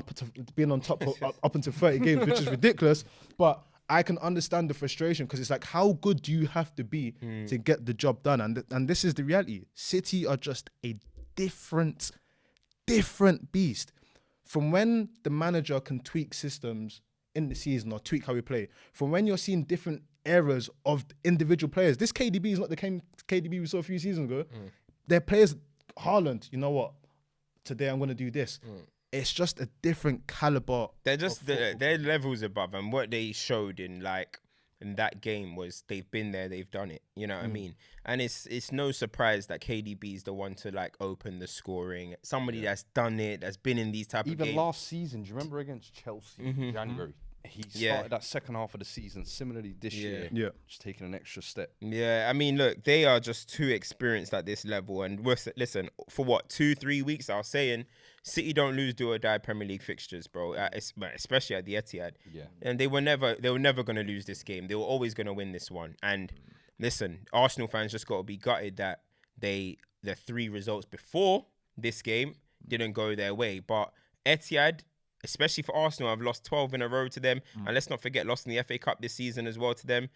being on top up until 30 games, which is ridiculous. But I can understand the frustration, because it's like, how good do you have to be to get the job done? And this is the reality. City are just a different beast. From when the manager can tweak systems in the season or tweak how we play, from when you're seeing different eras of individual players. This KDB is not the KDB we saw a few seasons ago. They're players, Haaland, you know what? Today I'm going to do this. It's just a different caliber. They're just their levels above, and what they showed in that game was they've been there, they've done it. You know what I mean? And it's no surprise that KDB is the one to open the scoring. Somebody that's done it, that's been in these type of games. Even last season, do you remember against Chelsea in January? He started that second half of the season. Similarly this year, just taking an extra step. Yeah, I mean, look, they are just too experienced at this level. And listen, for what, 2-3 weeks, I was saying, City don't lose do or die Premier League fixtures, bro. Especially at the Etihad. Yeah, and they were never going to lose this game. They were always going to win this one. And listen, Arsenal fans just got to be gutted that the 3 results before this game didn't go their way. But Etihad, especially for Arsenal, I've lost 12 in a row to them. And let's not forget, lost in the FA Cup this season as well to them.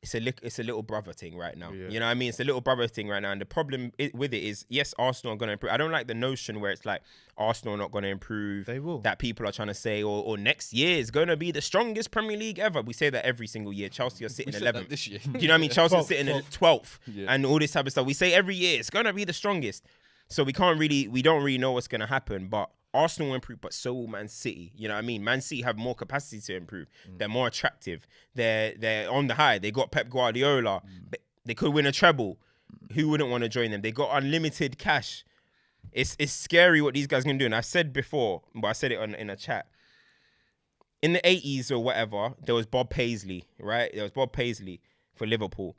It's a little brother thing right now. You know what I mean? It's a little brother thing right now. And the problem with it is, yes, Arsenal are going to improve. I don't like the notion where it's like Arsenal are not going to improve. They will. That people are trying to say, or next year is going to be the strongest Premier League ever. We say that every single year. Chelsea are sitting 11th. This year. Do you know what I mean? Chelsea are sitting at 12th and all this type of stuff. We say every year it's going to be the strongest. So we don't really know what's going to happen. But Arsenal will improve, but so will Man City. You know what I mean? Man City have more capacity to improve. They're more attractive. They're on the high. They got Pep Guardiola. They could win a treble. Who wouldn't want to join them? They got unlimited cash. It's scary what these guys can do. And I've said before, but I said it in a chat. In the 80s or whatever, there was Bob Paisley, right? There was Bob Paisley for Liverpool.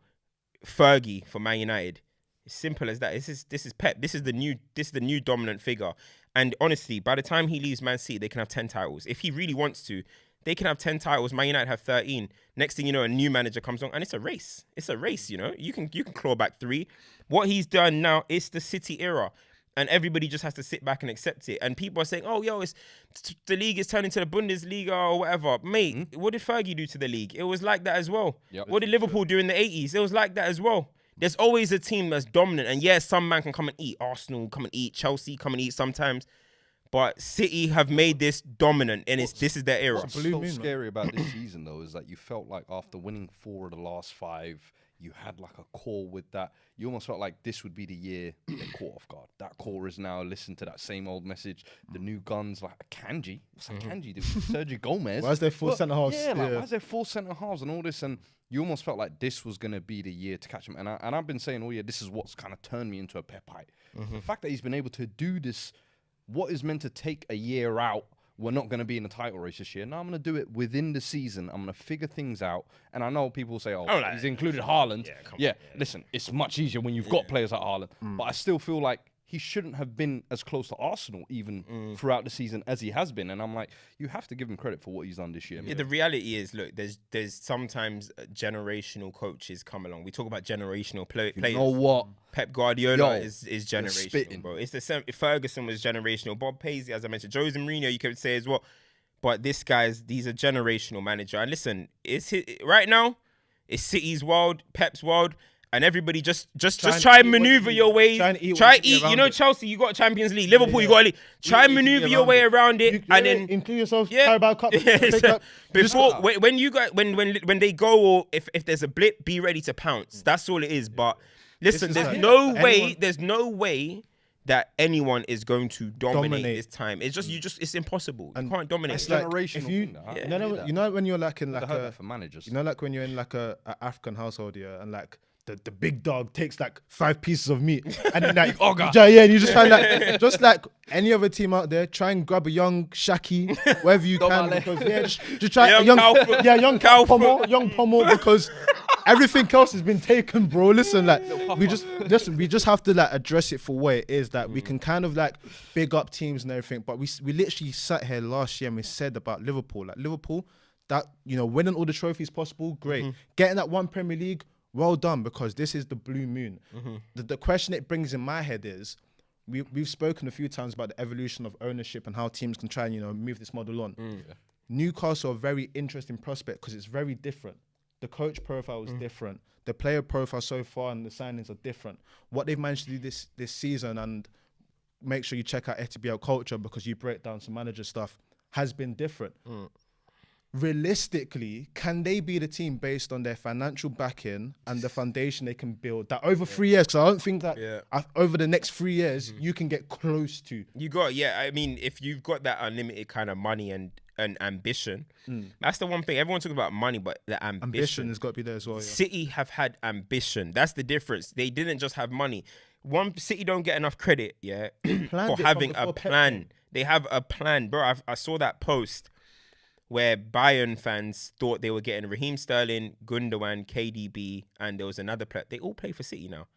Fergie for Man United. It's simple as that. This is Pep. This is the new dominant figure. And honestly, by the time he leaves Man City, they can have 10 titles. If he really wants to, they can have 10 titles. Man United have 13. Next thing you know, a new manager comes on, and it's a race. It's a race, you know. You can claw back 3. What he's done now is the City era, and everybody just has to sit back and accept it. And people are saying, "Oh, the league is turning to the Bundesliga or whatever." Mate, what did Fergie do to the league? It was like that as well. Yep. What did Liverpool do in the 80s? It was like that as well. There's always a team that's dominant. And yes, some man can come and eat. Arsenal come and eat. Chelsea come and eat sometimes. But City have made this dominant, and this is their era. What's so scary about this season, though, is that you felt like after winning 4 of the last 5, you had like a core with that. You almost felt like this would be the year they caught off guard. That core is now listen to that same old message. The new guns, like Akanji. What's Akanji doing? Sergio Gomez. Why is there 4 centre halves? Yeah, why is there 4 centre halves and all this? And you almost felt like this was going to be the year to catch him. And I've been saying all year, this is what's kind of turned me into a Pepite. The fact that he's been able to do this, what is meant to take a year out, we're not going to be in the title race this year. Now I'm going to do it within the season. I'm going to figure things out. And I know people say, he's included Haaland. Listen, it's much easier when you've got players like Haaland. But I still feel like he shouldn't have been as close to Arsenal even throughout the season as he has been. And I'm like, you have to give him credit for what he's done this year. Yeah, the reality is, look, there's sometimes generational coaches come along. We talk about generational players. You know what? Pep Guardiola Yo, is spitting. generational, bro. It's the same. Ferguson was generational. Bob Paisley, as I mentioned, Jose Mourinho, you could say as well. But these are generational manager. And listen, right now, it's City's world, Pep's world. And everybody just try and maneuver your way. Try eat. You know, Chelsea, you got Champions League. Liverpool, you got a league. Try and maneuver your way around it, and then include yourself. Carabao Cup. Before when they go, or if there's a blip, be ready to pounce. That's all it is. But listen, there's no way that anyone is going to dominate this time. It's just it's impossible. You can't dominate. It's generational. You know when you're like in like for managers. You know, like when you're in like a African household, yeah, and like the big dog takes like 5 pieces of meat, and then like and you just try and just like any other team out there, try and grab a young Shaki, wherever you can, because just try a young Pommel, because everything else has been taken, bro. Listen, like we just have to like address it for what it is. That we can kind of like big up teams and everything, but we literally sat here last year and we said about Liverpool, that winning all the trophies possible, great, getting that one Premier League. Well done, because this is the blue moon. The question it brings in my head is, we've spoken a few times about the evolution of ownership and how teams can try and move this model on. Newcastle are a very interesting prospect because it's very different. The coach profile is different. The player profile so far and the signings are different. What they've managed to do this season, and make sure you check out FTBL Culture because you break down some manager stuff, has been different. Realistically, can they be the team based on their financial backing and the foundation they can build that over 3 years? Because I don't think that over the next 3 years you can get close to. I mean, if you've got that unlimited kind of money and ambition, that's the one thing. Everyone talks about money, but the ambition has got to be there as well. Yeah. City have had ambition. That's the difference. They didn't just have money. City don't get enough credit, for having a plan. They have a plan, bro. I saw that post where Bayern fans thought they were getting Raheem Sterling, Gundogan, KDB, and there was another player. They all play for City now.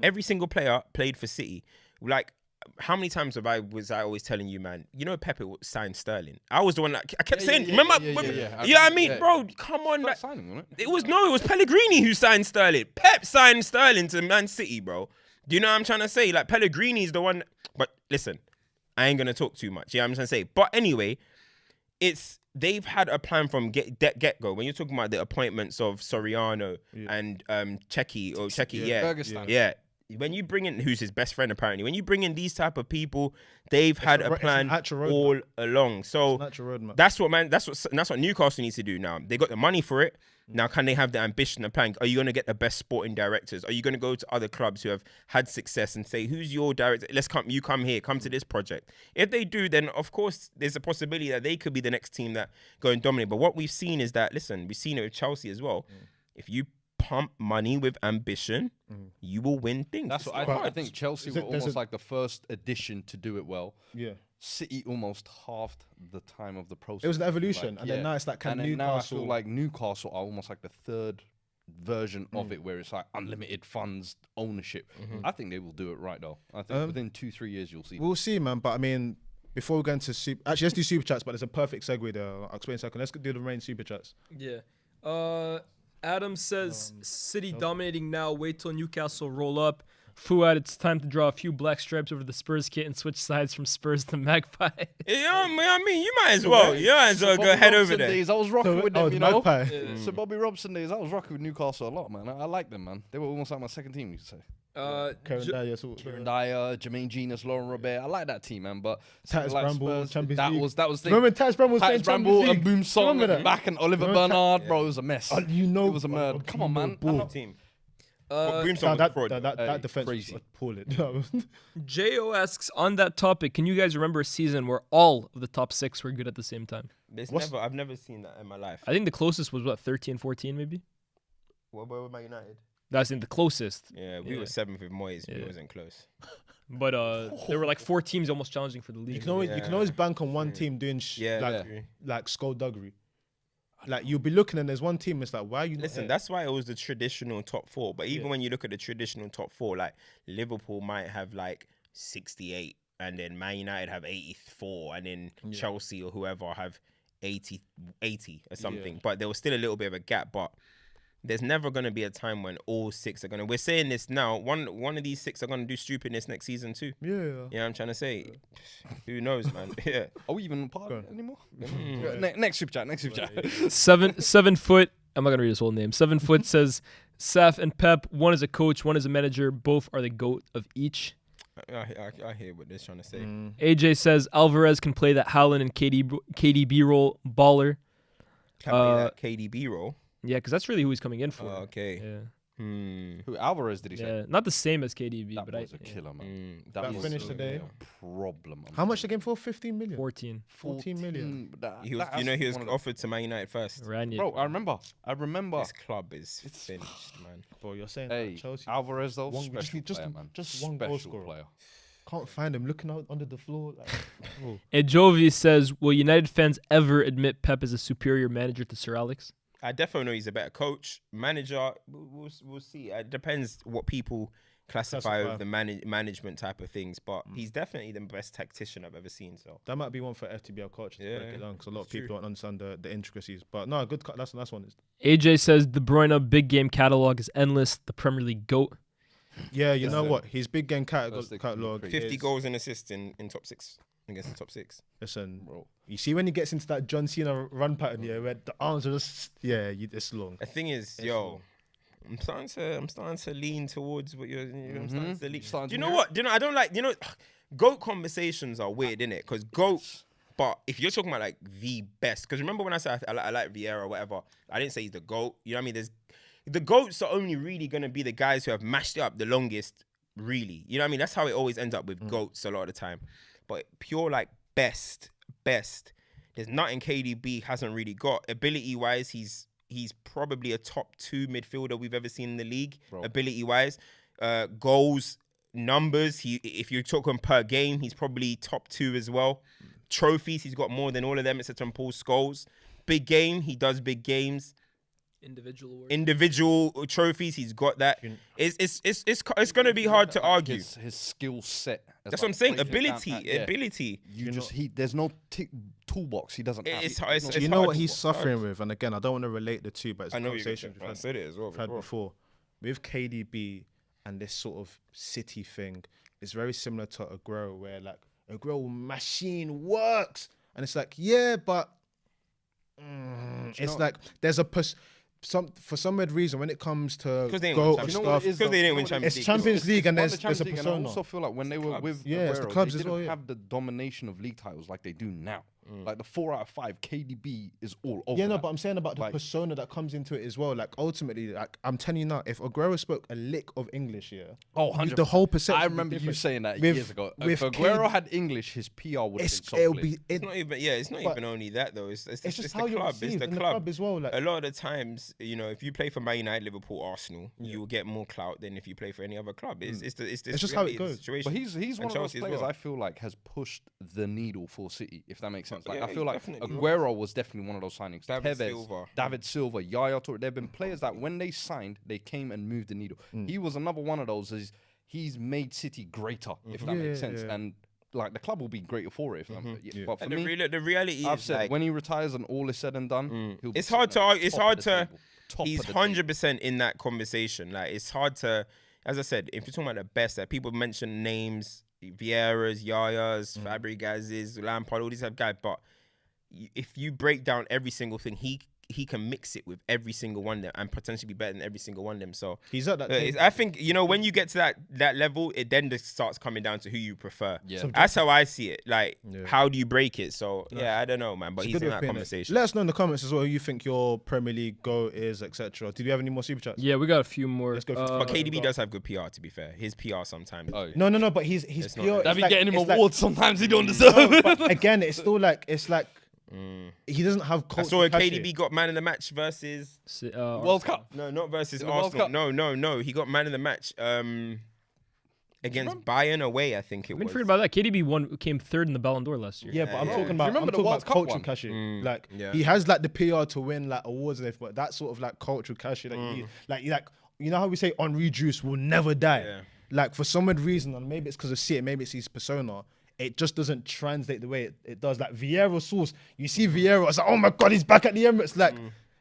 Every single player played for City. Like, how many times was I always telling you, man, Pep signed Sterling. I was the one that I kept saying, remember? You know what I mean? Bro, come on. Like, it was Pellegrini who signed Sterling. Pep signed Sterling to Man City, bro. Do you know what I'm trying to say? Like, Pellegrini's the one. But listen, I ain't going to talk too much. You know what I'm trying to say? But anyway, they've had a plan from get-go. When you're talking about the appointments of Soriano and Cecchi, when you bring in, who's his best friend apparently, when you bring in these type of people, they've had a plan all along. So that's what Newcastle needs to do now. They got the money for it. Now, can they have the ambition and plan? Are you going to get the best sporting directors? Are you going to go to other clubs who have had success and say, who's your director? You come here, come to this project. If they do, then of course there's a possibility that they could be the next team that go and dominate. But what we've seen is that, listen, we've seen it with Chelsea as well. If you pump money with ambition, you will win things. That's what I think. Chelsea were almost like the first addition to do it well. Yeah. City almost halved the time of the process. It was an evolution, and then now it's like Newcastle. Now I feel like Newcastle are almost like the third version of it, where it's like unlimited funds, ownership. I think they will do it right though. I think within 2-3 years you'll see. We'll see, man. But I mean, before we go into let's do super chats. But there's a perfect segue there. I'll explain in a second. Let's do the main super chats. Yeah. Adam says City dominating now. Wait till Newcastle roll up. Fuad, it's time to draw a few black stripes over the Spurs kit and switch sides from Spurs to Magpie. I mean, you might as well. You might as well go head over there. Days, I was rocking with them, So Bobby Robson days, I was rocking with Newcastle a lot, man. I like them, man. They were almost like my second team, you could say. Kieran Dyer, Jermaine Genius, Lauren Robert. I like that team, man. But Titus Bramble, Champions League. That was the remember Titus Bramble was playing Champions League? And Boom Song at the back and Oliver Bernard, bro. It was a mess. It was a murder. Come on, man. Team. That defense was appalling. Jo asks, on that topic, can you guys remember a season where all of the top 6 were good at the same time? I've never seen that in my life. I think the closest was 13-14 maybe. What about Man United? That's in the closest. Yeah, we were 7th with Moyes. We wasn't close. But there were like 4 teams almost challenging for the league. You can always bank on one team doing like skullduggery. Like, you'll be looking and there's one team, it's like, why are you Listen, that's why it was the traditional top 4. But even when you look at the traditional top 4, like, Liverpool might have, like, 68, and then Man United have 84, and then Chelsea or whoever have 80 or something. But there was still a little bit of a gap. But there's never going to be a time when all 6 are going to... We're saying this now. One of these 6 are going to do stupidness next season too. Yeah. You know what I'm trying to say? Who knows, man? Yeah. Are we even part of it anymore? Next super chat. Seven foot. I'm not gonna read his whole name. 7 foot says, Saf and Pep. One is a coach, one is a manager. Both are the GOAT of each. I hear what they're trying to say. AJ says Alvarez can play that Haaland and KDB role, baller. Can play that KDB role. Yeah, because that's really who he's coming in for. Okay. Yeah. Who Alvarez did he say? Yeah, not the same as KDB, That but was a killer, man. That was finished a today. problem. How much the game for? 15 million. 14. 14 million. He was, he was offered to Man United first. Ranieri. Bro, I remember. This club is finished, man. Bro, you're saying Hey, Chelsea. Alvarez though, One- special just- player, man. just one goal Special scorer. player. Can't find him. Looking out under the floor. Like, bro. And Jovi says, will United fans ever admit Pep is a superior manager to Sir Alex? I definitely know he's a better coach. Manager, we'll see. It depends what people classify with the management type of things, but he's definitely the best tactician I've ever seen. So That might be one for FTBL culture to break it down because a lot of It's people true. don't understand the intricacies. But no, good. That's the last one. AJ says De Bruyne big game catalog is endless. The Premier League GOAT. Yeah, you know what? His big game First they catalog. 50 is- goals and assists in top 6 against the top 6. Listen, Bro. you see when he gets into that John Cena run pattern, where the arms are just it's long. The thing is, I'm starting to lean towards what you're I'm starting to lean. Starting Do you to know hear what? Do you know I don't like, GOAT conversations are weird, innit? Because GOAT, but if you're talking about like the best, because remember when I said I like Vieira or whatever, I didn't say he's the GOAT. You know what I mean? The GOATs are only really going to be the guys who have mashed it up the longest, really. You know what I mean? That's how it always ends up with GOATs a lot of the time. But pure like best, there's nothing KDB hasn't really got. Ability-wise, he's probably a top 2 midfielder we've ever seen in the league, ability-wise. Goals, numbers, if you're talking per game, he's probably top 2 as well. Trophies, he's got more than all of them except from Paul Scholes. Big game, he does big games. Individual trophies, he's got that. It's gonna be hard to argue. His skill set. That's what I'm saying. Ability. There's no toolbox he doesn't have. It's You know hard what to he's argue. suffering with, and again, I don't want to relate the two, but it's I a know you're conversation gonna say it as well. we've had before. With KDB and this sort of City thing, it's very similar to Aguero, where like Aguero machine works, and it's like but it's like there's for some weird reason when it comes to goal and stuff, because they didn't win Champions League. it's Champions League and there's a And I persona. also feel like when they were with it's the Aguero, clubs they as well, didn't have the domination of league titles like they do now. Like the 4 out of 5, KDB is all over. Yeah, no, that. but I'm saying about the Like- persona that comes into it as well. Like ultimately, like I'm telling you now, if Aguero spoke a lick of English, Oh, 100%. the whole perception. I would be remember you different. saying that With- years ago. with If Aguero KD had English, his PR would have been so it'll lit. be It's not even. Yeah, it's not but even only that though. It's just the how you're club. It's received the in the club. club as well. Like A lot of the times, if you play for Man United, Liverpool, Arsenal, you will get more clout than if you play for any other club. It's just how it goes. Situation. But he's And one of those Chelsea as players well. I feel like has pushed the needle for City, if that makes sense. Like Yeah, I feel like definitely Aguero was definitely one of those signings. David Tevez, Silva. David Silva, Yaya Toure. There have been players that when they signed, they came and moved the needle. He was another one of those. He's made City greater, if that makes sense. Yeah. And like the club will be greater for it. But for And me, the reality I've is said like, when he retires and all is said and done, he'll be it's hard to sitting at argue. the It's top hard of the to. table. Top He's of the table. 100% in that conversation. Like it's hard to, as I said, if you're talking about the best, that people mention names, Vieiras, Yayas, Fabregases, Lampard, all these type of guys, but if you break down every single thing, he can mix it with every single one of them and potentially be better than every single one of them. So he's at that. I think when you get to that level, it then just starts coming down to who you prefer. Yeah. That's how I see it. Like, how do you break it? So I don't know, man. But It's he's good in with that being there. conversation. Let us know in the comments as well who you think your Premier League goal is, etc. Did you have any more super chats? Yeah, we got a few more. Let's go for But KDB does have good PR. To be fair, his PR sometimes. Oh, yeah. No, but he's It's not pure. like- That it's be like- getting him it's like- awards sometimes he don't deserve. No, but again, it's still like he doesn't have. I saw a culture KDB got man of the match versus. World Cup. No, not versus In the World Arsenal. Cup? No. He got man of the match against Bayern away, I think it I've been was. forgetting about that. KDB came third in the Ballon d'Or last year. Yeah, but I'm Yeah. talking about. remember I'm the talking World about Cup cultural one? cashing. Like Yeah. he has like the PR to win like awards and everything, but that sort of like cultural cashing that you need. Like you know how we say Henri Juice will never die. Yeah. like for some weird reason, and maybe it's because of City, maybe it's his persona. It just doesn't translate the way it does. Like Vieira source, you see Vieira, it's like, oh my god, he's back at the Emirates. Like,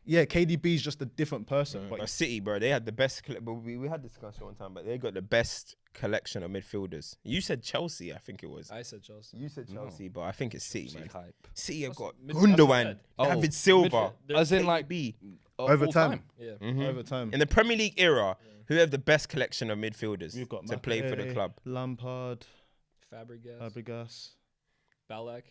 yeah, KDB is just a different person. But City, bro, they had the best. We had this discussion one time, but they got the best collection of midfielders. You said Chelsea, I think it was. I said Chelsea. You said Chelsea, but I think it's City, man. Hype. City have got mid- Gundogan, Oh, David Silva, midfield. As in like B. over all time. Yeah. Over time. In the Premier League era, who have the best collection of midfielders We've got to play for the Maké, club? Lampard, Fabregas. Balak.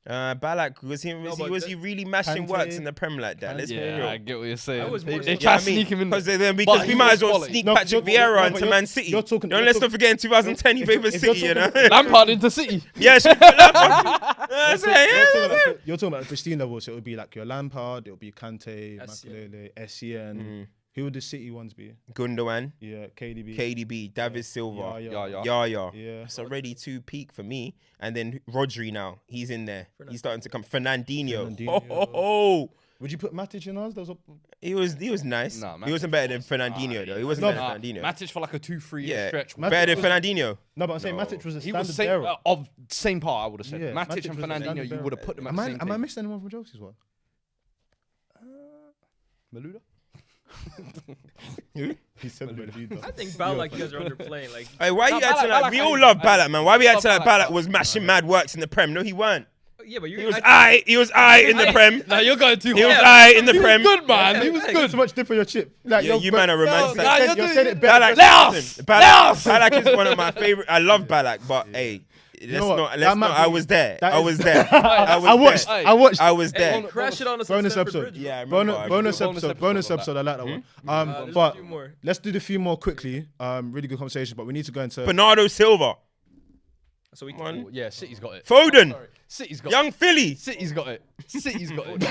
Ballack. Balak, was he really mashing Kante, works in the Prem like that? Let's be Yeah, real. I get what you're saying. I was more They so- try Yeah, to sneak him in. Because But we he might was as well quality. sneak No, Patrick you're- Vieira no, into but Man City. you're talking- No, you're let's talking- not forget in 2010 he played for if you're City, you know. talking- Lampard into City. Yeah, she put Lampard. That's it. You're talking about the pristine level, so it would be like your Lampard, it would be Kante, Essien. Makelele, Essien. Who would the City ones be? Gundogan, Yeah, KDB. KDB, David Silva, Yeah. Yaya. Yeah. It's already 2 peak for me. And then Rodri now, he's in there. He's starting to come. Fernandinho. Fernandinho. Would you put Matic in ours? He was nice. Nah, he wasn't better than Fernandinho though. He wasn't better than Fernandinho. Matic for like a 2-3 Yeah, stretch. better than Fernandinho. No, but I'm saying Matic was a He standard was same, bearer. of same part, I would have said. Yeah, Matic and was a Fernandinho, standard you bearer. would have put them at Am the I same am I thing. missing anyone from Chelsea's one? Malouda? He said I think Ballack, you guys are underplaying. Like, Hey, why Nah, you acting Ballack- like we Ballack- all love Ballack, man? Why we love acting like Ballack. Ballack was mashing mad works in the Prem? No, he weren't. yeah, but He you was He was in the Prem. Nah, you're going too He was hard. in the Prem. Good, man. He was Yeah, good. So much dip on your chip. Like, Yeah, you man are romantic. Nah, you're you're doing- saying it better. Ballack, Leos! Ballack is one of my favorite. I love Ballack, but hey, know what? let's That might not. I be- was there. that I is- was there. Hey. I watched. I was Hey, there. crash it on us. Bonus on Stamford episode. Bridge. Yeah, I remember. Bonus Bonus episode. Bonus episode episode. I like that one. There's a But few more. let's do the few more quickly. Really good conversation, but we need to go into. Bernardo Silva, So we Come on. Yeah, City's got it. Foden, Sorry. City's got Young it. Philly. City's got it. City's got it.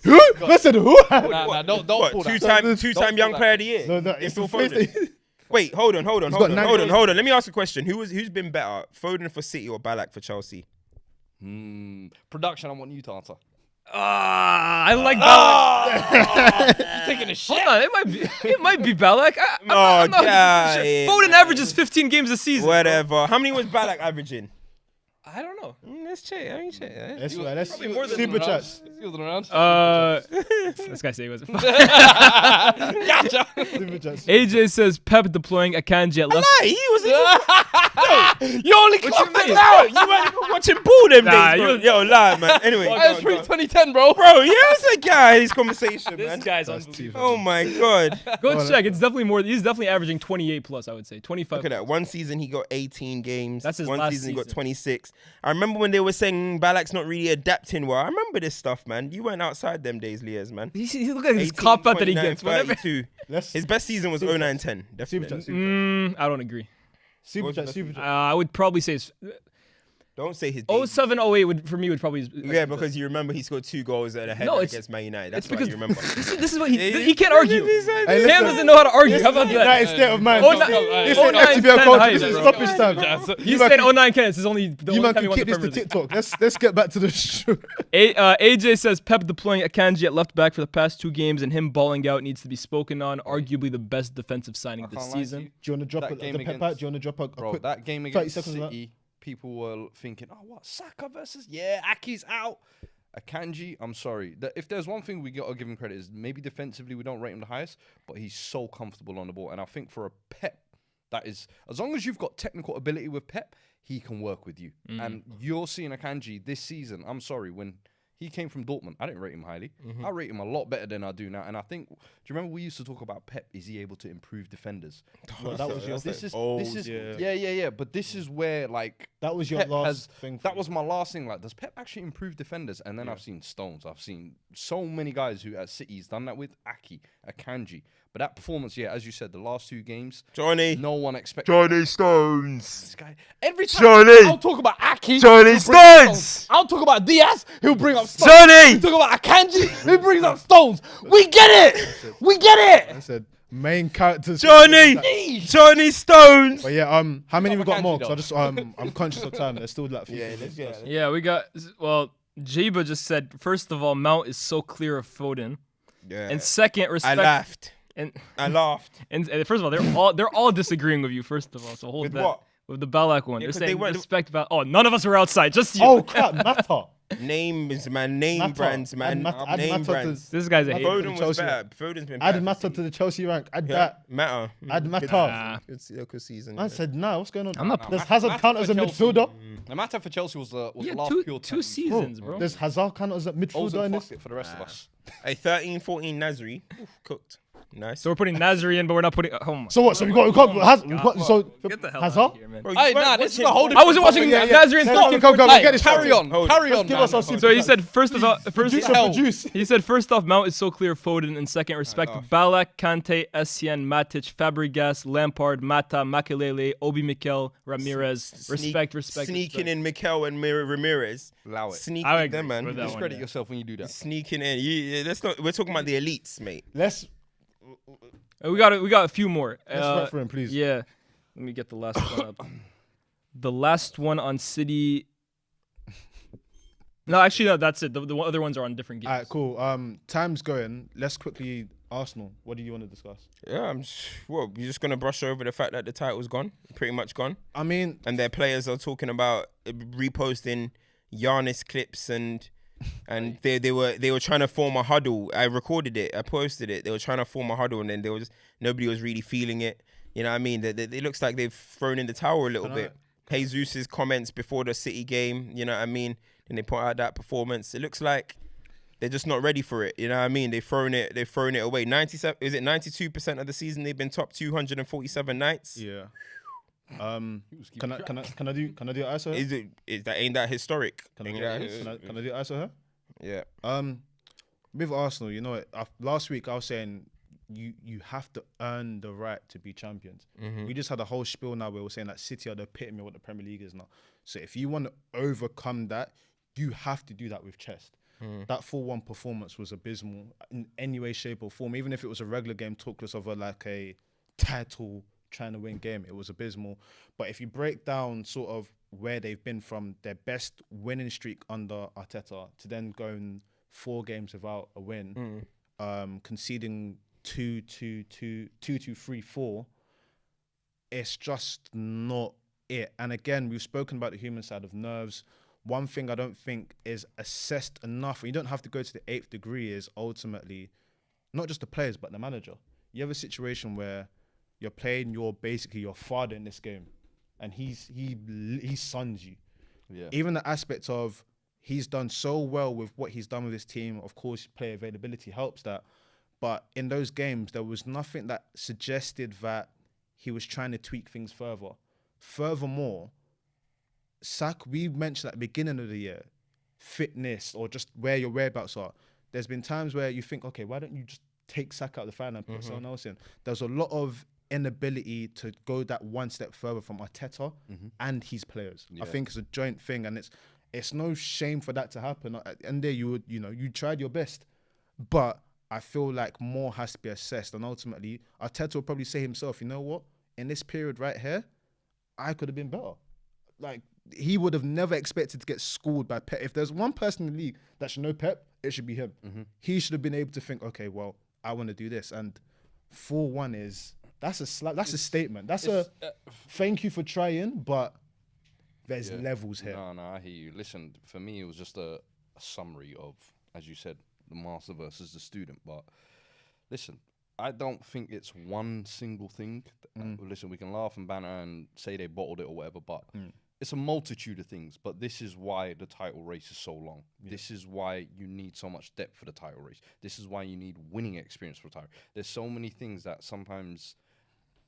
Who? Listen, who? Nah, don't What? pull that. Two-time Don't Young pull Player of the Year. No, no, In it's Phil the Foden. Wait, hold on. got 9 Let me ask a question. Who's been better, Foden for City or Ballack for Chelsea? Production, I want you to answer. I like Ballack. You taking a shit? Hold on, it might be Ballack. I'm not yeah, 100% yeah. Foden averages 15 games a season. Whatever. How many was Ballack averaging? I don't know. Let's check. Let's Let's Probably more than super chats. He wasn't around. This guy said he wasn't. Gotcha. Super chats. AJ says Pep deploying Akanji at left. He was. You only clocked it No, you weren't even watching ball them Nah, days, bro. you- Yo, lie, man. Anyway, That was pre-2010, bro. bro, yeah, it's a guy. This conversation, This man. guy's That's unbelievable. Oh my god. Go check. It's definitely more. He's definitely averaging 28 plus. I would say 25. Look at that. One season he got 18 games. That's his One last season he got season. 26. I remember when they were saying Ballack's not really adapting well. I remember this stuff, man. You weren't outside them days, Lias, man. He look at his 18, cop out that he 29, gets. Whatever. 32. Let's His best season was 09-10. super Definitely. chat. Super chat. I don't agree. Super chat. Super chat. I would probably say it's Don't say his. 07, 08 would for me would probably. Yeah, because you remember he scored 2 goals at a header No, it's- against Man United. That's it's why because you remember. this is what he can't argue. Hey, Cam listen. doesn't know how to argue. How about that? United state of mind. Oh, This oh, ain't FTBL 10 culture. hype, This is bro. stoppage time. He's saying 09 Ken. This is only the You only man time he can won the keep this to Premier League. TikTok. Let's get back to the show. AJ says Pep deploying Akanji at left back for the past 2 games and him balling out needs to be spoken on. Arguably the best defensive signing this season. Do you want to drop That game the pep against- out? Do you want to drop a Bro, quick? that game 30 against seconds of that. City, people were thinking, oh, what, Saka versus? Yeah, Aki's out. Akanji, I'm sorry. If there's one thing we got to give him credit is maybe defensively we don't rate him the highest, but he's so comfortable on the ball. And I think for a Pep, that is, as long as you've got technical ability with Pep, he can work with you. And you're seeing Akanji this season, I'm sorry, when he came from Dortmund, I didn't rate him highly. I rate him a lot better than I do now. And I think, do you remember we used to talk about Pep? Is he able to improve defenders? Well, that was your. This is old, yeah. But this is where like That was your Pep last thing. that was my last thing. Like, does Pep actually improve defenders? And then I've seen Stones. I've seen so many guys who at City's done that with Aki, Akanji. But that performance, yeah, as you said, the last 2 games, Johnny. no one expected Johnny Stones. this guy. Every time Johnny. I'll talk about Aki, Johnny he'll bring up Stones. I'll talk about Diaz, he'll bring up Stones. Johnny. We talk about Akanji, he brings up Stones. We get it. We get I it. said main characters. Johnny. Jeez. Johnny Stones. But yeah, how many we got Akanji more? 'Cause though. I just I'm conscious of time. There's still like 50 minutes. Yeah, we got. Well, Jiba just said, first of all, Mount is so clear of Foden. Yeah. And second, I respect. laughed. And I laughed. and first of all, they're all disagreeing with you. First of all, so hold With that. what? With the Balak one, Yeah, they're 'cause they saying weren't- respect. Oh, none of us were outside. Just you. Oh crap, Matter. Names, man. Name Matter. brands, man. Add Name Matter to- brands. This guy's a Matter hater. to Foden was Chelsea. bad. Foden's been Add bad. Matter to the Chelsea rank. Add Yeah. that. Matter. Add Matter. Good season. I said, nah, what's going on? I'm not- Does Hazard count as a midfielder? The matter for Chelsea was the Yeah, last two pure two seasons, Bro, bro. does Hazard count as a midfielder Ozil in fucked this? it for the rest of us. A 13-14 Nasri. Cooked. Nice. So we're putting Nasri in, but we're not putting. Oh my. So what? So we got so Get the hell Hazard? out of here, man. Bro, Hey, you nah, weren't this is watching- a whole I wasn't watching Yeah, yeah. Nasri in Come, 13. come, Hey, get this carry started. on, carry on. Give us our man. So he said first of all, first Produce of all, and produce. he said first off, Mount is so clear. Foden in second, respect Balak, Kante, Essien, Matic, Fabregas, Lampard, Mata, Makelele, Obi Mikel, Ramirez. Respect. Sneaking in Mikel and Ramirez. Allow it. Sneaking I agree them, man. with that one. Discredit yourself when you do that. Sneaking in. That's not. We're talking about the elites, mate. Let's We got a few more. rep for him, please. Yeah, let me get the last one up. The last one on City. No, actually, no, that's it. The other ones are on different games. Alright, cool. Time's going. Let's quickly Arsenal. What do you want to discuss? Yeah, you're just gonna brush over the fact that the title's gone, pretty much gone, I mean, and their players are talking about reposting Giannis clips and they were trying to form a huddle. I recorded it. I posted it. They were trying to form a huddle, and then nobody was really feeling it. You know what I mean? It looks like they've thrown in the towel a little bit. Jesus' comments before the City game. You know what I mean? And they put out that performance. It looks like they're just not ready for it. You know what I mean? They've thrown it away. 92% of the season they've been top 247 nights. yeah. Can I do ISO? Ain't that historic? Can I Ain't do that- ISO here? Yeah. With Arsenal, you know what? Last week I was saying you have to earn the right to be champions. We just had a whole spiel now where we're saying that City are the epitome of what the Premier League is now. So if you want to overcome that, you have to do that with chest. That 4-1 performance was abysmal in any way, shape or form. Even if it was a regular game, talk less of a title trying to win game, it was abysmal. But if you break down sort of where they've been from their best winning streak under Arteta to then going 4 games without a win, conceding 2-3-4, it's just not it. And again, we've spoken about the human side of nerves. One thing I don't think is assessed enough, and you don't have to go to the 8th degree, is ultimately not just the players but the manager. You have a situation where you're playing basically your father in this game, and he sons you. Yeah. Even the aspect of he's done so well with what he's done with his team. Of course, player availability helps that, but in those games there was nothing that suggested that he was trying to tweak things further. Furthermore, we mentioned at the beginning of the year, fitness or just where your whereabouts are. There's been times where you think, okay, why don't you just take Saka out of the fan and put someone else in? There's a lot of inability to go that one step further from Arteta and his players. I think it's a joint thing, and it's no shame for that to happen. And there you tried your best, but I feel like more has to be assessed, and ultimately Arteta will probably say himself, you know what, in this period right here, I could have been better. Like, he would have never expected to get schooled by Pep. If there's one person in the league that should know Pep, it should be him. He should have been able to think, okay, well, I want to do this. And 4-1 that's a statement. That's a thank you for trying, but there's levels here. No, I hear you. Listen, for me, it was just a summary of, as you said, the master versus the student. But listen, I don't think it's one single thing. Listen, we can laugh and banter and say they bottled it or whatever, but it's a multitude of things. But this is why the title race is so long. This is why you need so much depth for the title race. This is why you need winning experience for the title. There's so many things that sometimes,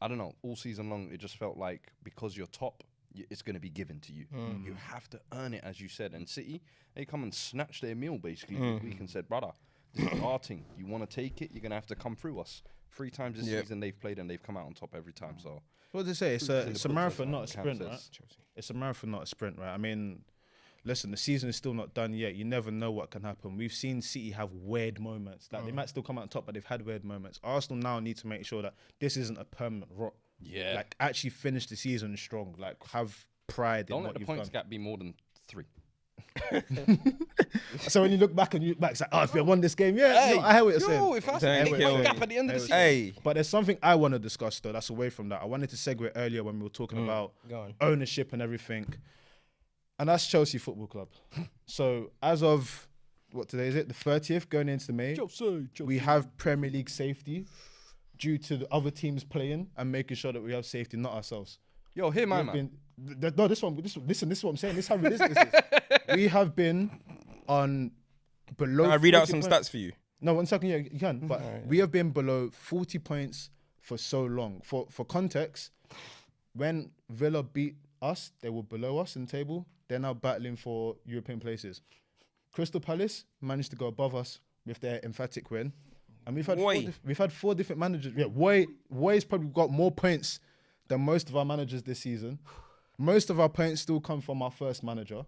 I don't know, all season long, it just felt like because you're top, it's going to be given to you. You have to earn it, as you said. And City, they come and snatch their meal, basically, this week and said, brother, this is our thing. You want to take it, you're going to have to come through us. 3 times this season they've played and they've come out on top every time. So What did they say? It's a marathon, not a sprint, right? It's a marathon, not a sprint, right? I mean, listen, the season is still not done yet. You never know what can happen. We've seen City have weird moments. Like, they might still come out on top, but they've had weird moments. Arsenal now need to make sure that this isn't a permanent rot. Yeah. Like, actually finish the season strong. Like, have pride don't in let what the you've points done. gap be more than 3. So when you look back and you it's like, oh, if we won this game, yeah, no, I hear what you're saying. If I Don't say kill me. gap at the end of the season. Hey, But there's something I want to discuss though. That's away from that. I wanted to segue earlier when we were talking about go on. ownership and everything, and that's Chelsea Football Club. So as of what today is it? The 30th, going into the May. We have Premier League safety due to the other teams playing and making sure that we have safety, not ourselves. Yo, here, my We've man. No, listen, this is what I'm saying. This is how ridiculous this is. We have been on below. I read out 40 some points. stats for you. No, 1 second, yeah, you can. But we have been below 40 points for so long. For context, when Villa beat us, they were below us in the table. They're now battling for European places. Crystal Palace managed to go above us with their emphatic win. And we've had four different managers. Yeah, Woy's probably got more points than most of our managers this season. Most of our points still come from our first manager.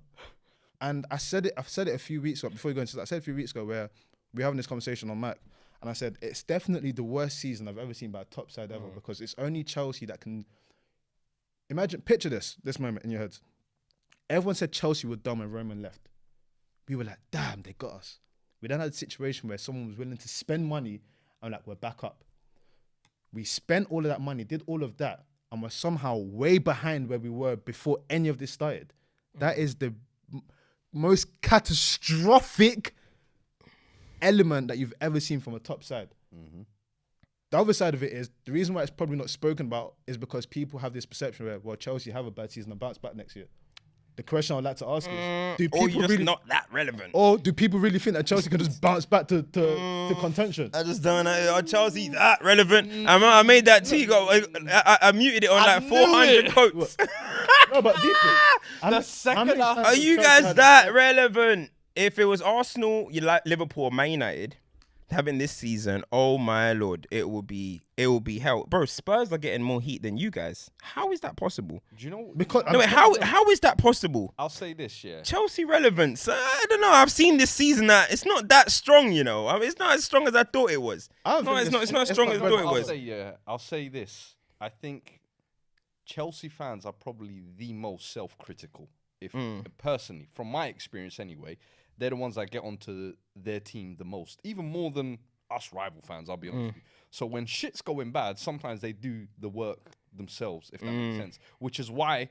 And I've said it a few weeks ago, before you go into that, I said a few weeks ago where we're having this conversation on Mac, and I said, it's definitely the worst season I've ever seen by a top side ever, because it's only Chelsea that can... Picture this moment in your heads. Everyone said Chelsea were dumb when Roman left. We were like, damn, they got us. We then had a situation where someone was willing to spend money, and like, we're back up. We spent all of that money, did all of that, and we're somehow way behind where we were before any of this started. That is the most catastrophic element that you've ever seen from a top side. The other side of it is, the reason why it's probably not spoken about is because people have this perception where, well, Chelsea have a bad season and bounce back next year. The question I'd like to ask is, do Or people you're just really not that relevant. or do people really think that Chelsea can just bounce back to contention? I just don't know. Chelsea that relevant. I made that too. I muted it on like 400 quotes. No, but deeply. The second half- Are you guys that relevant? If it was Arsenal, you like Liverpool, or Man United having this season, oh my lord, it will be hell, bro. Spurs are getting more heat than you guys. How is that possible? Do you know? Because No, wait, how is that possible? I'll say this, yeah. Chelsea relevance. I don't know. I've seen this season that it's not that strong, you know. I mean, it's not as strong as I thought it was. It's not as strong as I thought it was. I'll say this. I think Chelsea fans are probably the most self-critical. Personally, from my experience anyway, they're the ones that get onto their team the most, even more than us rival fans, I'll be honest with you. So when shit's going bad, sometimes they do the work themselves, if that makes sense, which is why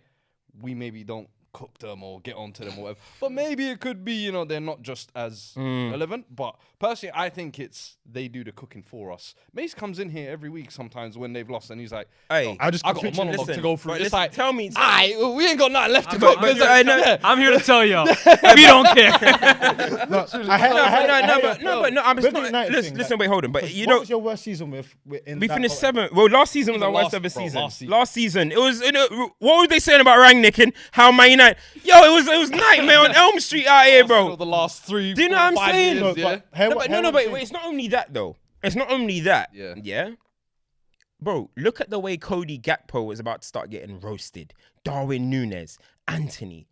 we maybe don't cook them or get onto them or whatever. But maybe it could be, you know, they're not just as relevant. But personally, I think it's they do the cooking for us. Mace comes in here every week sometimes when they've lost, and he's like, Hey, I got a monologue to go through. but It's listen, like, tell me. we ain't got nothing left to cook. but I know. I'm here to tell y'all, we don't care. no, I'm With the not. United Listen, thing, wait, hold on. But you what know, was your worst season with in we that finished part? 7th. Well, last season was our worst last- ever bro, season. last season. Last season, it was. What were they saying about Rangnick and how Man United? Yo, it was nightmare on Elm Street out here, bro. The last 3, Do you know what I'm 5 saying? years, yeah? But wait, it's not only that though. It's not only that. Yeah. Bro, look at the way Cody Gakpo was about to start getting roasted. Darwin Núñez, Anthony.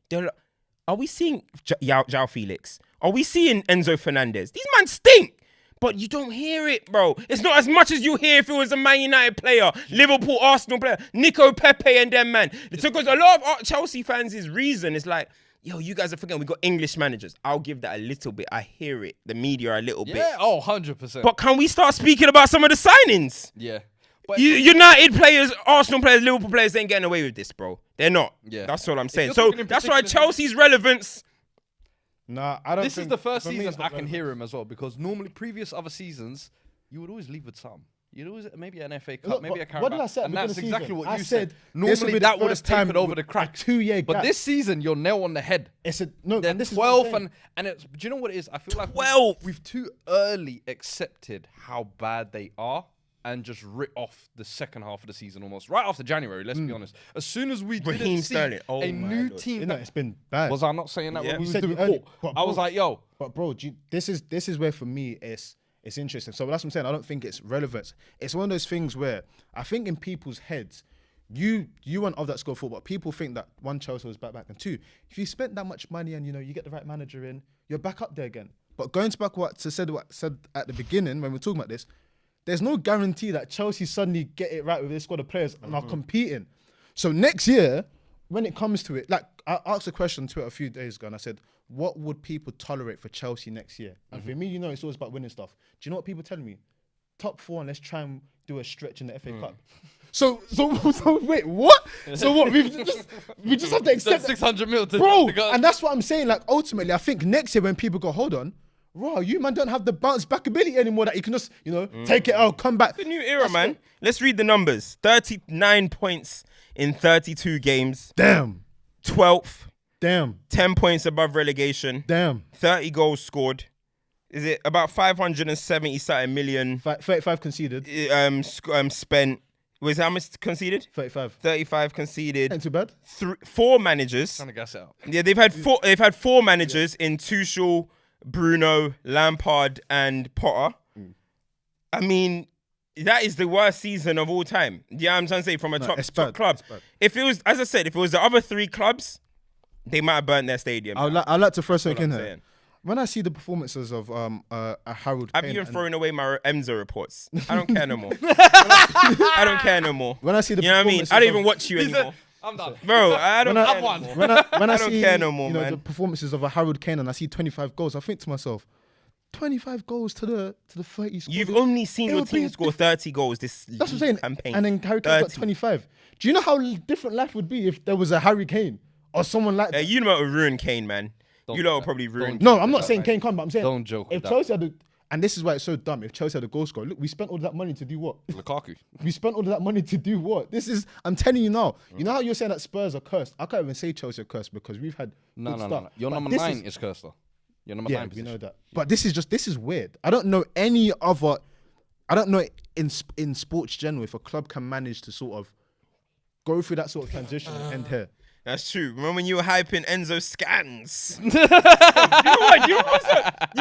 Are we seeing João Felix? Are we seeing Enzo Fernandez? These men stink. But you don't hear it, bro. It's not as much as you hear if it was a Man United player, Liverpool, Arsenal player, Nico Pepe and them, man. Because a lot of Chelsea fans' reason is like, yo, you guys are forgetting we got English managers. I'll give that a little bit. I hear it. The media a little bit. Yeah, 100%. But can we start speaking about some of the signings? Yeah. But United players, Arsenal players, Liverpool players ain't getting away with this, bro. They're not. Yeah. That's all I'm saying. you're So talking in that's why particular- Chelsea's relevance... Nah, I don't. this is think- the first for me, season it's not I can relevant. hear him as well, because normally previous other seasons, you would always leave with some. You'd always maybe an FA Cup, Look, maybe a but Carabao. what did I say at And the beginning that's of the exactly season? what I you said said. this will Normally be the that would have first time tapered over the with a cracks. 2-year But gap. this season, you're nail on the head. It's a no. They're And this is what I'm 12 saying. and it's, do you know what it is? I feel like 12. we've too early accepted how bad they are and just writ off the second half of the season almost. Right after January, let's be honest. As soon as we Raheem didn't see Sterling. Oh a my new Lord. team, You know, it's been bad. was I not saying that Yeah. when we You was said doing it earlier, Port? but I was bro- like, yo, But bro, this is where for me it's interesting. So that's what I'm saying. I don't think it's relevant. It's one of those things where I think in people's heads, you want of that score football. People think that one, Chelsea was back, and two, if you spent that much money and you get the right manager in, you're back up there again. But going to back what said at the beginning when we were talking about this, there's no guarantee that Chelsea suddenly get it right with this squad of players and are competing. So next year, when it comes to it, like I asked a question on Twitter a few days ago, and I said, "What would people tolerate for Chelsea next year?" And for me, you know, it's always about winning stuff. Do you know what people tell me? Top 4, and let's try and do a stretch in the FA Cup. So wait, what? So what? We just have to accept 600 mil to bro. to go. And that's what I'm saying. Like ultimately, I think next year when people go, hold on, bro, you man don't have the bounce back ability anymore that you can just, you know, take it out, come back. It's a new era, man. Let's read the numbers. 39 points in 32 games. Damn. 12th. Damn. 10 points above relegation. Damn. 30 goals scored. Is it about 570 something million 35 conceded. Spent? Was how much conceded? 35. 35 conceded. Ain't too bad. 4 managers. Trying to gas it out. Yeah, they've had 4. They've had 4 managers in Tuchel, Bruno, Lampard, and Potter. I mean, that is the worst season of all time. Yeah, I'm trying to say from a top club. If it was, as I said, if it was the other 3 clubs, they might have burnt their stadium. I'd like to throw something in I'm here. saying. When I see the performances of Harold I've Kane even and- thrown away my Emza reports. I don't care no more. I don't care no more. when I see the You know what I mean? performances I don't of- even watch you anymore. I'm done. Bro, I don't When I- care no more. when I I don't see, care no more, you know, man. the performances of a Harold Kane and I see 25 goals, I think to myself, 25 goals to the 30 scored. You've only seen It your would be team a score 30 goals this That's what I'm saying. campaign. And then Harry Kane got 30. 25. Do you know how different life would be if there was a Harry Kane or someone like that? You know what would ruin Kane, man. You know what probably ruin. No, I'm not saying Kane can't, but I'm saying Don't joke if with Chelsea had and this is why it's so dumb. If Chelsea had a goal scorer, look, we spent all that money to do what? Lukaku. We spent all that money to do what? I'm telling you now. You know how you're saying that Spurs are cursed? I can't even say Chelsea are cursed because we've had good stuff. Your But number this 9 is cursed though. Your number 9 we position. know that. But this is weird. I don't know any other. I don't know in sports general if a club can manage to sort of go through that sort of transition and end here. That's true. Remember when you were hyping Enzo scans? You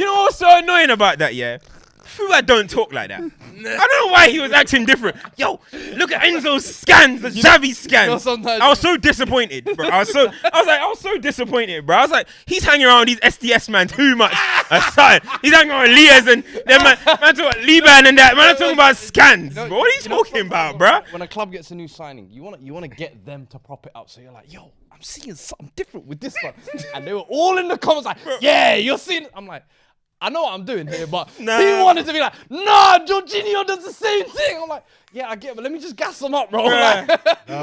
know what's so annoying about that, yeah? Fuga don't talk like that. I don't know why he was acting different. Yo, look at Enzo's scans, the Xavi scans. I was so disappointed, bro. I was so disappointed, bro. I was like, he's hanging around these SDS man too much. He's hanging around Lias and then man talking about Liban and that. Man, I'm talking about scans, bro. What are you talking about, bro? When a club gets a new signing, you wanna get them to prop it up. So you're like, yo, I'm seeing something different with this one. And they were all in the comments like, yeah, you're seeing. I'm like, I know what I'm doing here, but he wanted to be like, nah, Jorginho does the same thing. I'm like, yeah, I get it, but let me just gas them up, bro. Like,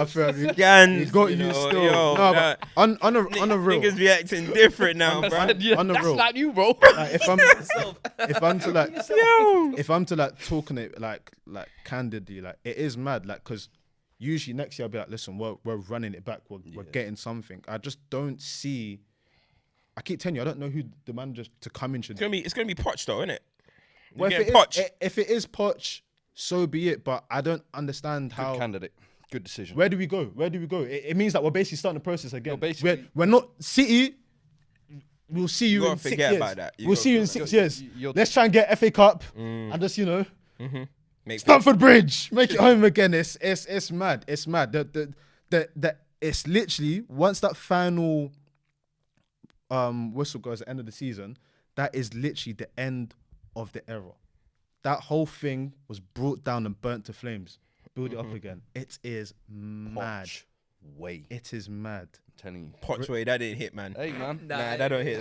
Scans, He's got you still. No, but on a real. Niggas be acting different now, bro. yeah, on the that's real. not you, bro. Like, if I'm to like talking it like candidly, like it is mad, like because usually next year I'll be like, listen, we're running it back, we're getting something. I just don't see. I keep telling you, I don't know who the manager to come in should. It's gonna be Poch though, isn't it? Well, if it is Poch, so be it. But I don't understand how. Good candidate. Good decision. Where do we go? It means that we're basically starting the process again. basically- We're not City. We'll see you You in gotta 6 forget years. about that. You We'll gotta see you in forget 6 years. you're- Let's try and get FA Cup and just Make Stamford Bridge, make it home again. It's mad. It's mad. It's literally once that final whistle goes at the end of the season, that is literally the end of the era. That whole thing was brought down and burnt to flames. Build it up again. It is mad. Poch way. It is mad. I'm telling you. Poch way, that didn't hit, man. Hey, man. Nah, that don't hit.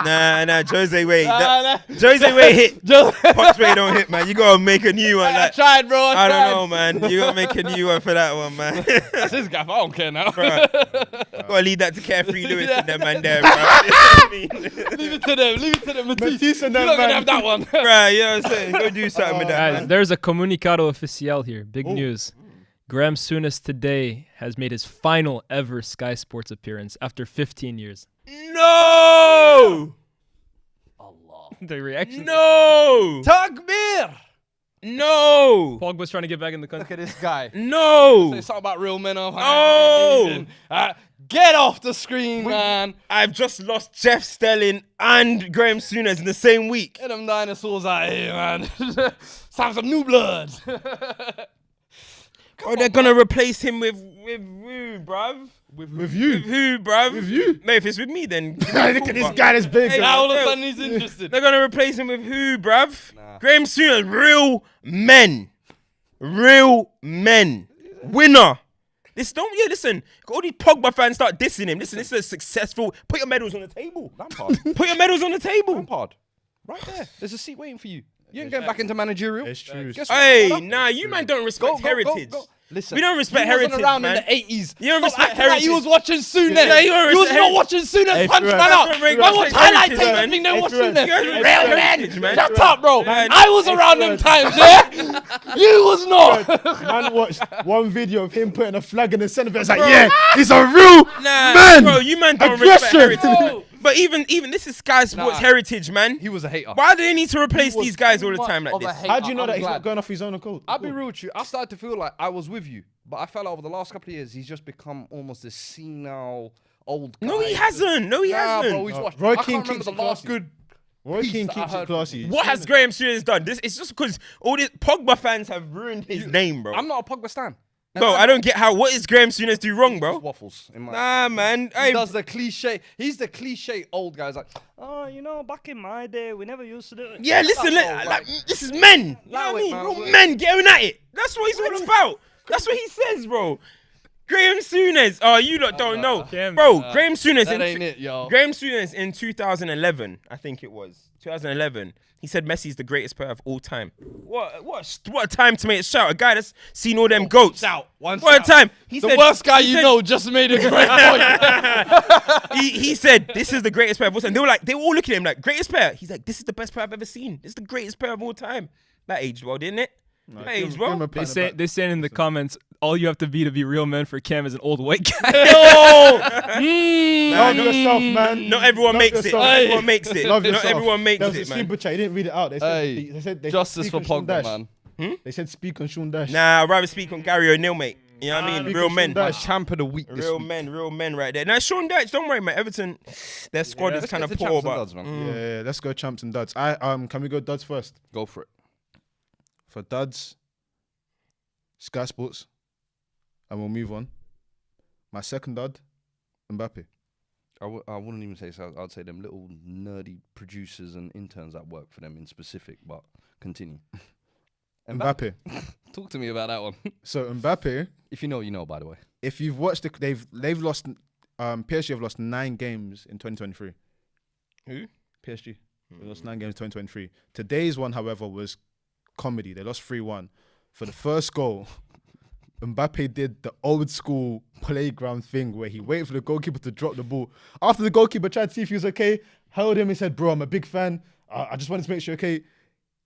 Nah, Jose way. Jose way hit. Poch way don't hit, man. You gotta make a new one. I Like, tried, bro. I don't know, man. You gotta make a new one for that one, man. That's his gaff. I don't care now. Gotta leave that to Carefree Lewis and them man there, bro. Leave it to them. Matisse and You're them, not gonna man. have that one. Right, you know what I'm saying? Go do something with that, Guys, man. there's a comunicado oficial here. Big news. Graham Souness today has made his final ever Sky Sports appearance after 15 years. No! The reaction. No! Takbir. No! Pogba's trying to get back in the Look country. at this guy. No! Say something about real men. No! Get off the screen, man. I've just lost Jeff Stelling and Graham Souness in the same week. Get them dinosaurs out here, man. It's time for some new blood. Oh, they're gonna replace him with who, bruv? With you. Who, bruv? With you. Mate, if it's with me, then Look at this guy that's big. Hey, Now all of a Bro, sudden he's interested. they're gonna replace him with who, bruv? Graham Souness, real men, winner. Listen, all these Pogba fans start dissing him. Listen, this is a successful. Put your medals on the table. Lampard. Put your medals on the table. Lampard. Right there. There's a seat waiting for you. You ain't going back into managerial. It's true. Guess what? Hey, nah, you man don't respect heritage. Go. Listen, We don't respect he wasn't heritage, around man. in the 80s. You don't Stop respect acting like you heritage. was watching Souness. Yeah, you don't You was respect not watching Souness Hey, punch Fuad. man out. That's what Man was respect highlight heritage, tape man. and think they Hey, watch Fuad. Souness. You don't Real respect men. heritage, man. Shut up, bro. Man. I was around them times, yeah? You was not. Man watched one video of him putting a flag in the centre. It's like, yeah, he's a real Nah, man. bro, you man don't respect Aggression. heritage. But even this is Sky Sports Nah. heritage, man. He was a hater. Why do they need to replace He was these guys all too the time much like of a this? hater. How do you know I'm that he's glad. not going off his own accord? I'll be real with you. I started to feel like I was with you, but I felt like over the last couple of years, he's just become almost a senile old guy. No, he hasn't. No, he Nah, hasn't. bro, he's watched. Roy I Keane can't remember keeps the it last classy. good. Roy piece Keane that I keeps heard it from classy. him. What has Graham Souness done? It's just because all these Pogba fans have ruined his name, bro. I'm not a Pogba stan. Bro, I don't get what is Graham Souness do wrong, Just bro? waffles in my. Nah, man. He does the cliche. He's the cliche old guy. He's like, oh, you know, back in my day, we never used to do it. Yeah, listen, this is men. You know what I mean? man, Real we're- men getting at it. That's what he's all about. That's what he says, bro. Graham Souness. Oh, you lot don't know. Cam, Bro, Graham Souness That ain't it, yo. Graham Souness in 2011, I think it was. 2011. He said Messi's the greatest player of all time. What a time to make a shout. A guy that's seen all them goats. One What a time. He The said, worst guy he you said- know just made a great point. he said this is the greatest player of all time. They were all looking at him like, greatest player. He's like, this is the best player I've ever seen. This is the greatest player of all time. That aged well, didn't it? That aged well. They say in the comments, all you have to be real men for Cam is an old white guy. Love yourself, man. Not everyone Love makes it. yourself. Not everyone makes it. Love Not yourself. everyone makes There was it, a man. super chat. He didn't read it out. They said they Justice speak for on Sean Pogba, Dash. man. They said speak on Sean Dash. Nah, I'd rather speak on Gary O'Neill, mate. You know what I mean? speak Real on men. Sean Dash. Champ of the week this Real week. men right there. Now, Sean Dash, don't worry, mate. Everton, their squad is Let's kind get of to poor, champs and but duds, man. Yeah, let's go champs and duds. Can we go duds first? Go for it. For duds, Sky Sports, and we'll move on. My second dud, Mbappe. I wouldn't even say so. I'd say them little nerdy producers and interns that work for them in specific, but continue. Mbappe. Talk to me about that one. So Mbappe, If you know, you know, by the way. if you've watched they've lost PSG have lost 9 games in 2023. Who? PSG. They lost 9 games in 2023. Today's one, however, was comedy. They lost 3-1. For the first goal, Mbappe did the old school playground thing where he waited for the goalkeeper to drop the ball. After the goalkeeper tried to see if he was okay, held him, he said, bro, I'm a big fan. I just wanted to make sure, okay.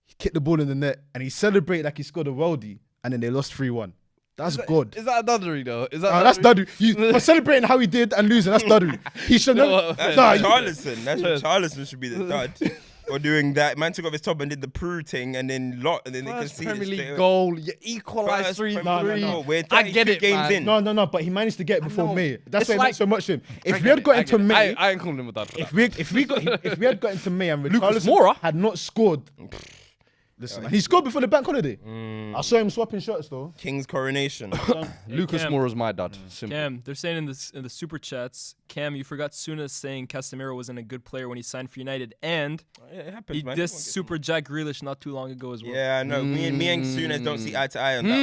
He kicked the ball in the net and he celebrated like he scored a worldie, and then they lost 3-1. That's good. Is that a duddery though? Is that That's Dadu. For celebrating how he did and losing, that's Dadu. He should never. That's Nah, Charlison. That's what Charlison should be the dud. Or doing that. Man took off his top and did the Prue thing and then they First conceded Premier straight League away. goal, you equalise First 3-3. Premier League goal. We're I get 32 it, games man. in. No, but he managed to get it before know. May. That's It's why it like- meant so much to him. If I we get had it, got I into get it. May, I ain't calling him a dud for that. if we had got into May and Lucas Richarlison Moura? had not scored, listen, man, he scored before the bank holiday. I saw him swapping shots though. King's coronation. Lucas Cam. Moura's my dud. Simple. Cam, they're saying in the super chats, Cam, you forgot Souness saying Casemiro wasn't a good player when he signed for United, and Yeah, it happens, he man. dissed Everyone gets Super Jack Grealish not too long ago as well. Yeah, I know. Me and Souness don't see eye to eye on that one.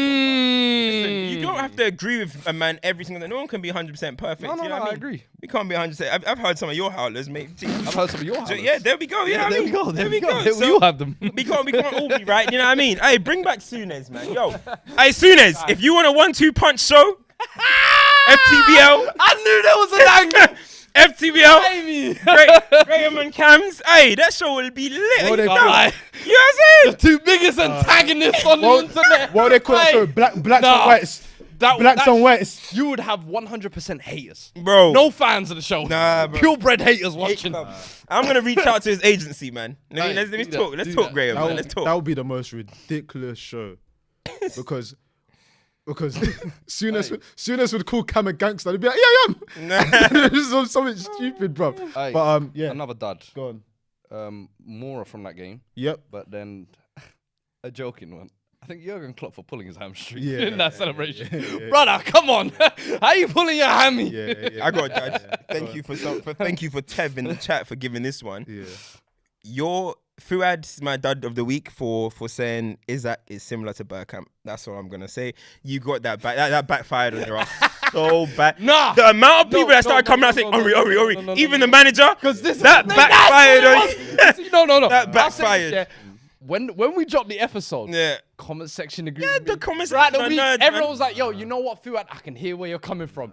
Listen, you don't have to agree with a man every single day. No one can be 100% perfect. No, you know what I mean? agree. We can't be 100%. I've heard some of your howlers, mate. I've heard some of your So, highlights. yeah, there we go. You know what I there mean? we go. There we go. go. We So, all have them. we can't all be right. You know what I mean? Hey, bring back Souness, man. Yo, hey Souness, if you want a 1-2 punch show, FTBL, I knew there was an angle. FTBL, Graham and Cams. Hey, that show will be lit. What you they know call what it? I'm saying? The two biggest antagonists on the internet. What they call it? Hey. So blacks Nah. and whites. Blacks and whites. You would have 100% haters. Bro. No fans of the show. Nah, bro. Purebred haters watching. I'm gonna reach out to his agency, man. Hey, Let me do talk. that, Let's do talk, that. Graham. Man. Let's That talk. would be the most ridiculous show because Souness would call Cam a gangster. They'd be like, yeah. This is something stupid, bro. Hey, But yeah, Another dud. go on. Mora from that game, Yep. but then a joking one. I think Jurgen Klopp for pulling his hamstring Yeah. in that celebration. Brother, come on. How are you pulling your hammy? Yeah. I got judge. Thank you for Tev in the chat for giving this one. Yeah. Your Fuad's my dud of the week for saying Isaac is similar to Bergkamp. That's all I'm gonna say. You got that back. That backfired on your ass. so bad. Nah. The amount of people that started coming out saying, Ori. Even the manager. Because that backfired on you. No. That backfired. When we dropped the episode, Yeah. comment section agreed. Yeah, with me. the comment Right, section are nerds, everyone man. was like, "Yo, you know what, Fuad? I can hear where you're coming from."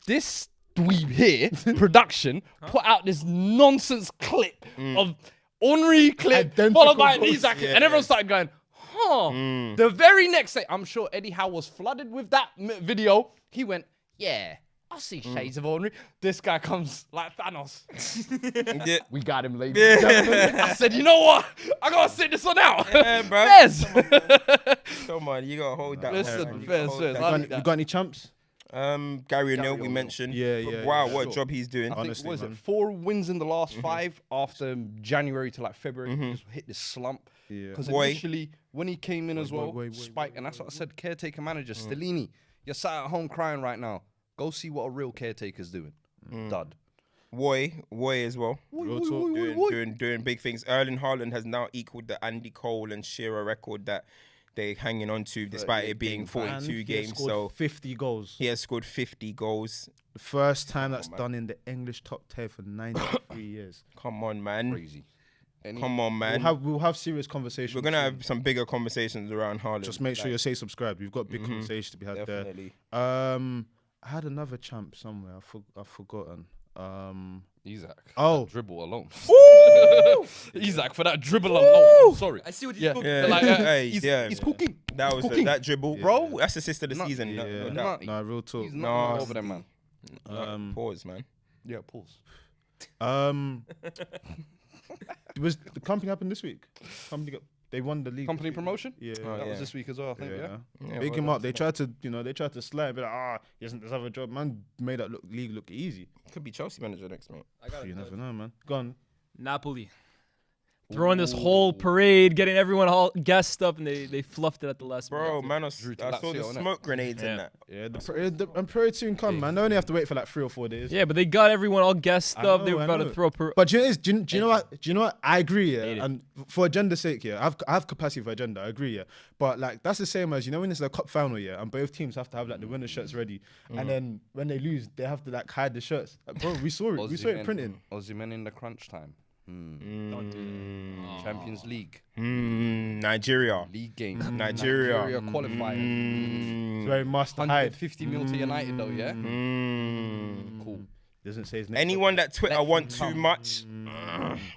This dweeb here, production, put out this nonsense clip of Henry clip followed by an Isaac, and everyone started going, "Huh." The very next day, I'm sure Eddie Howe was flooded with that video. He went, "Yeah, I see shades of Henry." This guy comes like Thanos. Yeah. We got him, ladies and gentlemen. I said, you know what? I gotta sit this one out. Yeah, bro. Fez. Come on, you gotta hold that. Listen, one, man. Fez, Hold Fez. that. I You like that. got any champs? Gary O'Neill, we mentioned. Yeah. Wow, yeah, what sure. job he's doing. I think, Honestly, what is man. it? 4 wins in the last 5 after January to like February. He just hit this slump. Yeah. Because Boy. initially, when he came in as well, boy, Spike, and that's what I said, caretaker manager, Stellini, you're sat at home crying right now. Go see what a real caretaker's doing. Dud. Woy as well. Real talk. Doing big things. Erling Haaland has now equaled the Andy Cole and Shearer record that they're hanging on to, despite it being 42 games. So 50 goals. he has scored 50 goals. The first time that's done in the English top 10 for 93 years. Come on, man. Crazy. Come on, man. We'll have serious conversations. We're gonna have some bigger conversations around Haaland. Just make sure you say subscribe. We've got big conversations to be had Definitely. there. I had another champ somewhere. I've forgotten. Isaac. Oh. That dribble alone. Isaac for that dribble alone. Sorry. I see what Yeah. you're Yeah. Like, Hey, he's, yeah. he's cooking. That was Cooking. that dribble, bro. That's assist of the season. yeah. No doubt. Nah, real talk. He's not Nasty. over there, man. Pause, man. Yeah, pause. Was the company happened this week? They won the league. Company this week. promotion? Yeah. That was this week as well, I think, yeah. Yeah, Big well, him up. They tried to slide, be like, he doesn't deserve a job. Man made that league look easy. Could be Chelsea manager next, mate. You never know, man. Go on. Napoli. Throwing this whole parade, getting everyone all gassed up, and they fluffed it at the last Bro, minute. man, I Drew to saw the Lazio, innit? smoke grenades in that. Yeah, the parade soon come, man. They only have to wait for like 3 or 4 days. Yeah, but they got everyone all gassed up. They were I about know. to throw. But do you know what? Do you know what? I agree, yeah. Hate it. And for agenda's sake, yeah, I have capacity for agenda. I agree, yeah. But like that's the same as when it's a cup final, yeah, and both teams have to have like the winner shirts ready, and then when they lose, they have to like hide the shirts. Like, bro, we saw it. We saw it printing. Aussie men in the crunch time. Champions League. Nigeria. League game. Nigeria. Qualifier. It's very must hide. 150 mil to United though, yeah? Cool. Doesn't say his name. Anyone that Twitter want too much,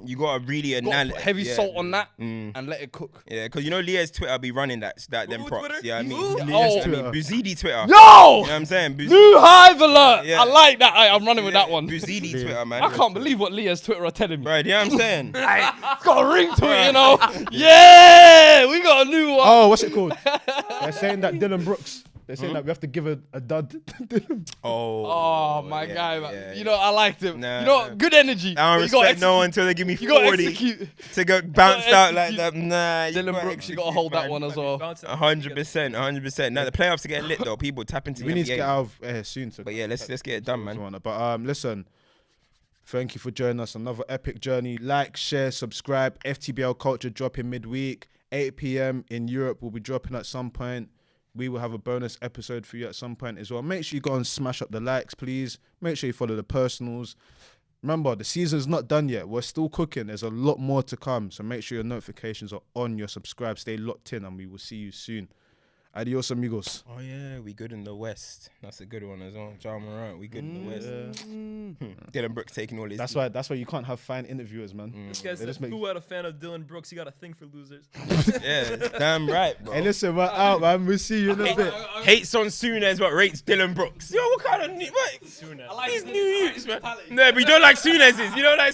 you gotta really Got analyze. heavy salt on that and let it cook. Yeah, because Leah's Twitter be running that them props. Twitter? Yeah, I mean, Who? I mean, Oh. Buzidi Twitter. Yo! You know what I'm saying? New hive alert! Yeah. I like that. I'm running with that one. Buzidi Twitter, man. I can't believe what Leah's Twitter are telling me. Right, you know what I'm saying? It's got a ring to it, you know? Yeah! We got a new one. Oh, what's it called? They're saying that Dylan Brooks. They're saying that we have to give a dud. Oh, my yeah, guy, man. yeah, You know, I liked him. Nah, you know, nah. good energy. I don't but you gotta respect no one execute. until they give me You gotta 40 execute. to go bounced out like execute. that. Nah, Dylan Brooks, you gotta hold that one as well. 100%. Now the playoffs are getting lit though. People tap into We the need to NBA. get out of here soon. But yeah, let's get it done, man. But listen, thank you for joining us. Another epic journey. Like, share, subscribe. FTBL Culture dropping midweek, 8 p.m. in Europe. We'll be dropping at some point. We will have a bonus episode for you at some point as well. Make sure you go and smash up the likes, please. Make sure you follow the personals. Remember, the season's not done yet. We're still cooking. There's a lot more to come. So make sure your notifications are on, your subscribe. Stay locked in, and we will see you soon. Adios, amigos. Oh yeah, we good in the West. That's a good one as well. John Morant, we good in the West. Dylan Brooks taking all his. That's why you can't have fine interviewers, man. This guy They said, just make- who had a fan of Dylan Brooks? He got a thing for losers. Yeah, damn right, bro. Hey, listen, we're out, man. We'll see you in a bit. Hates on Souness, but rates Dylan Brooks. Yo, what kind of what? Soon as. These new youths, man. No, but you don't like Souness. You don't like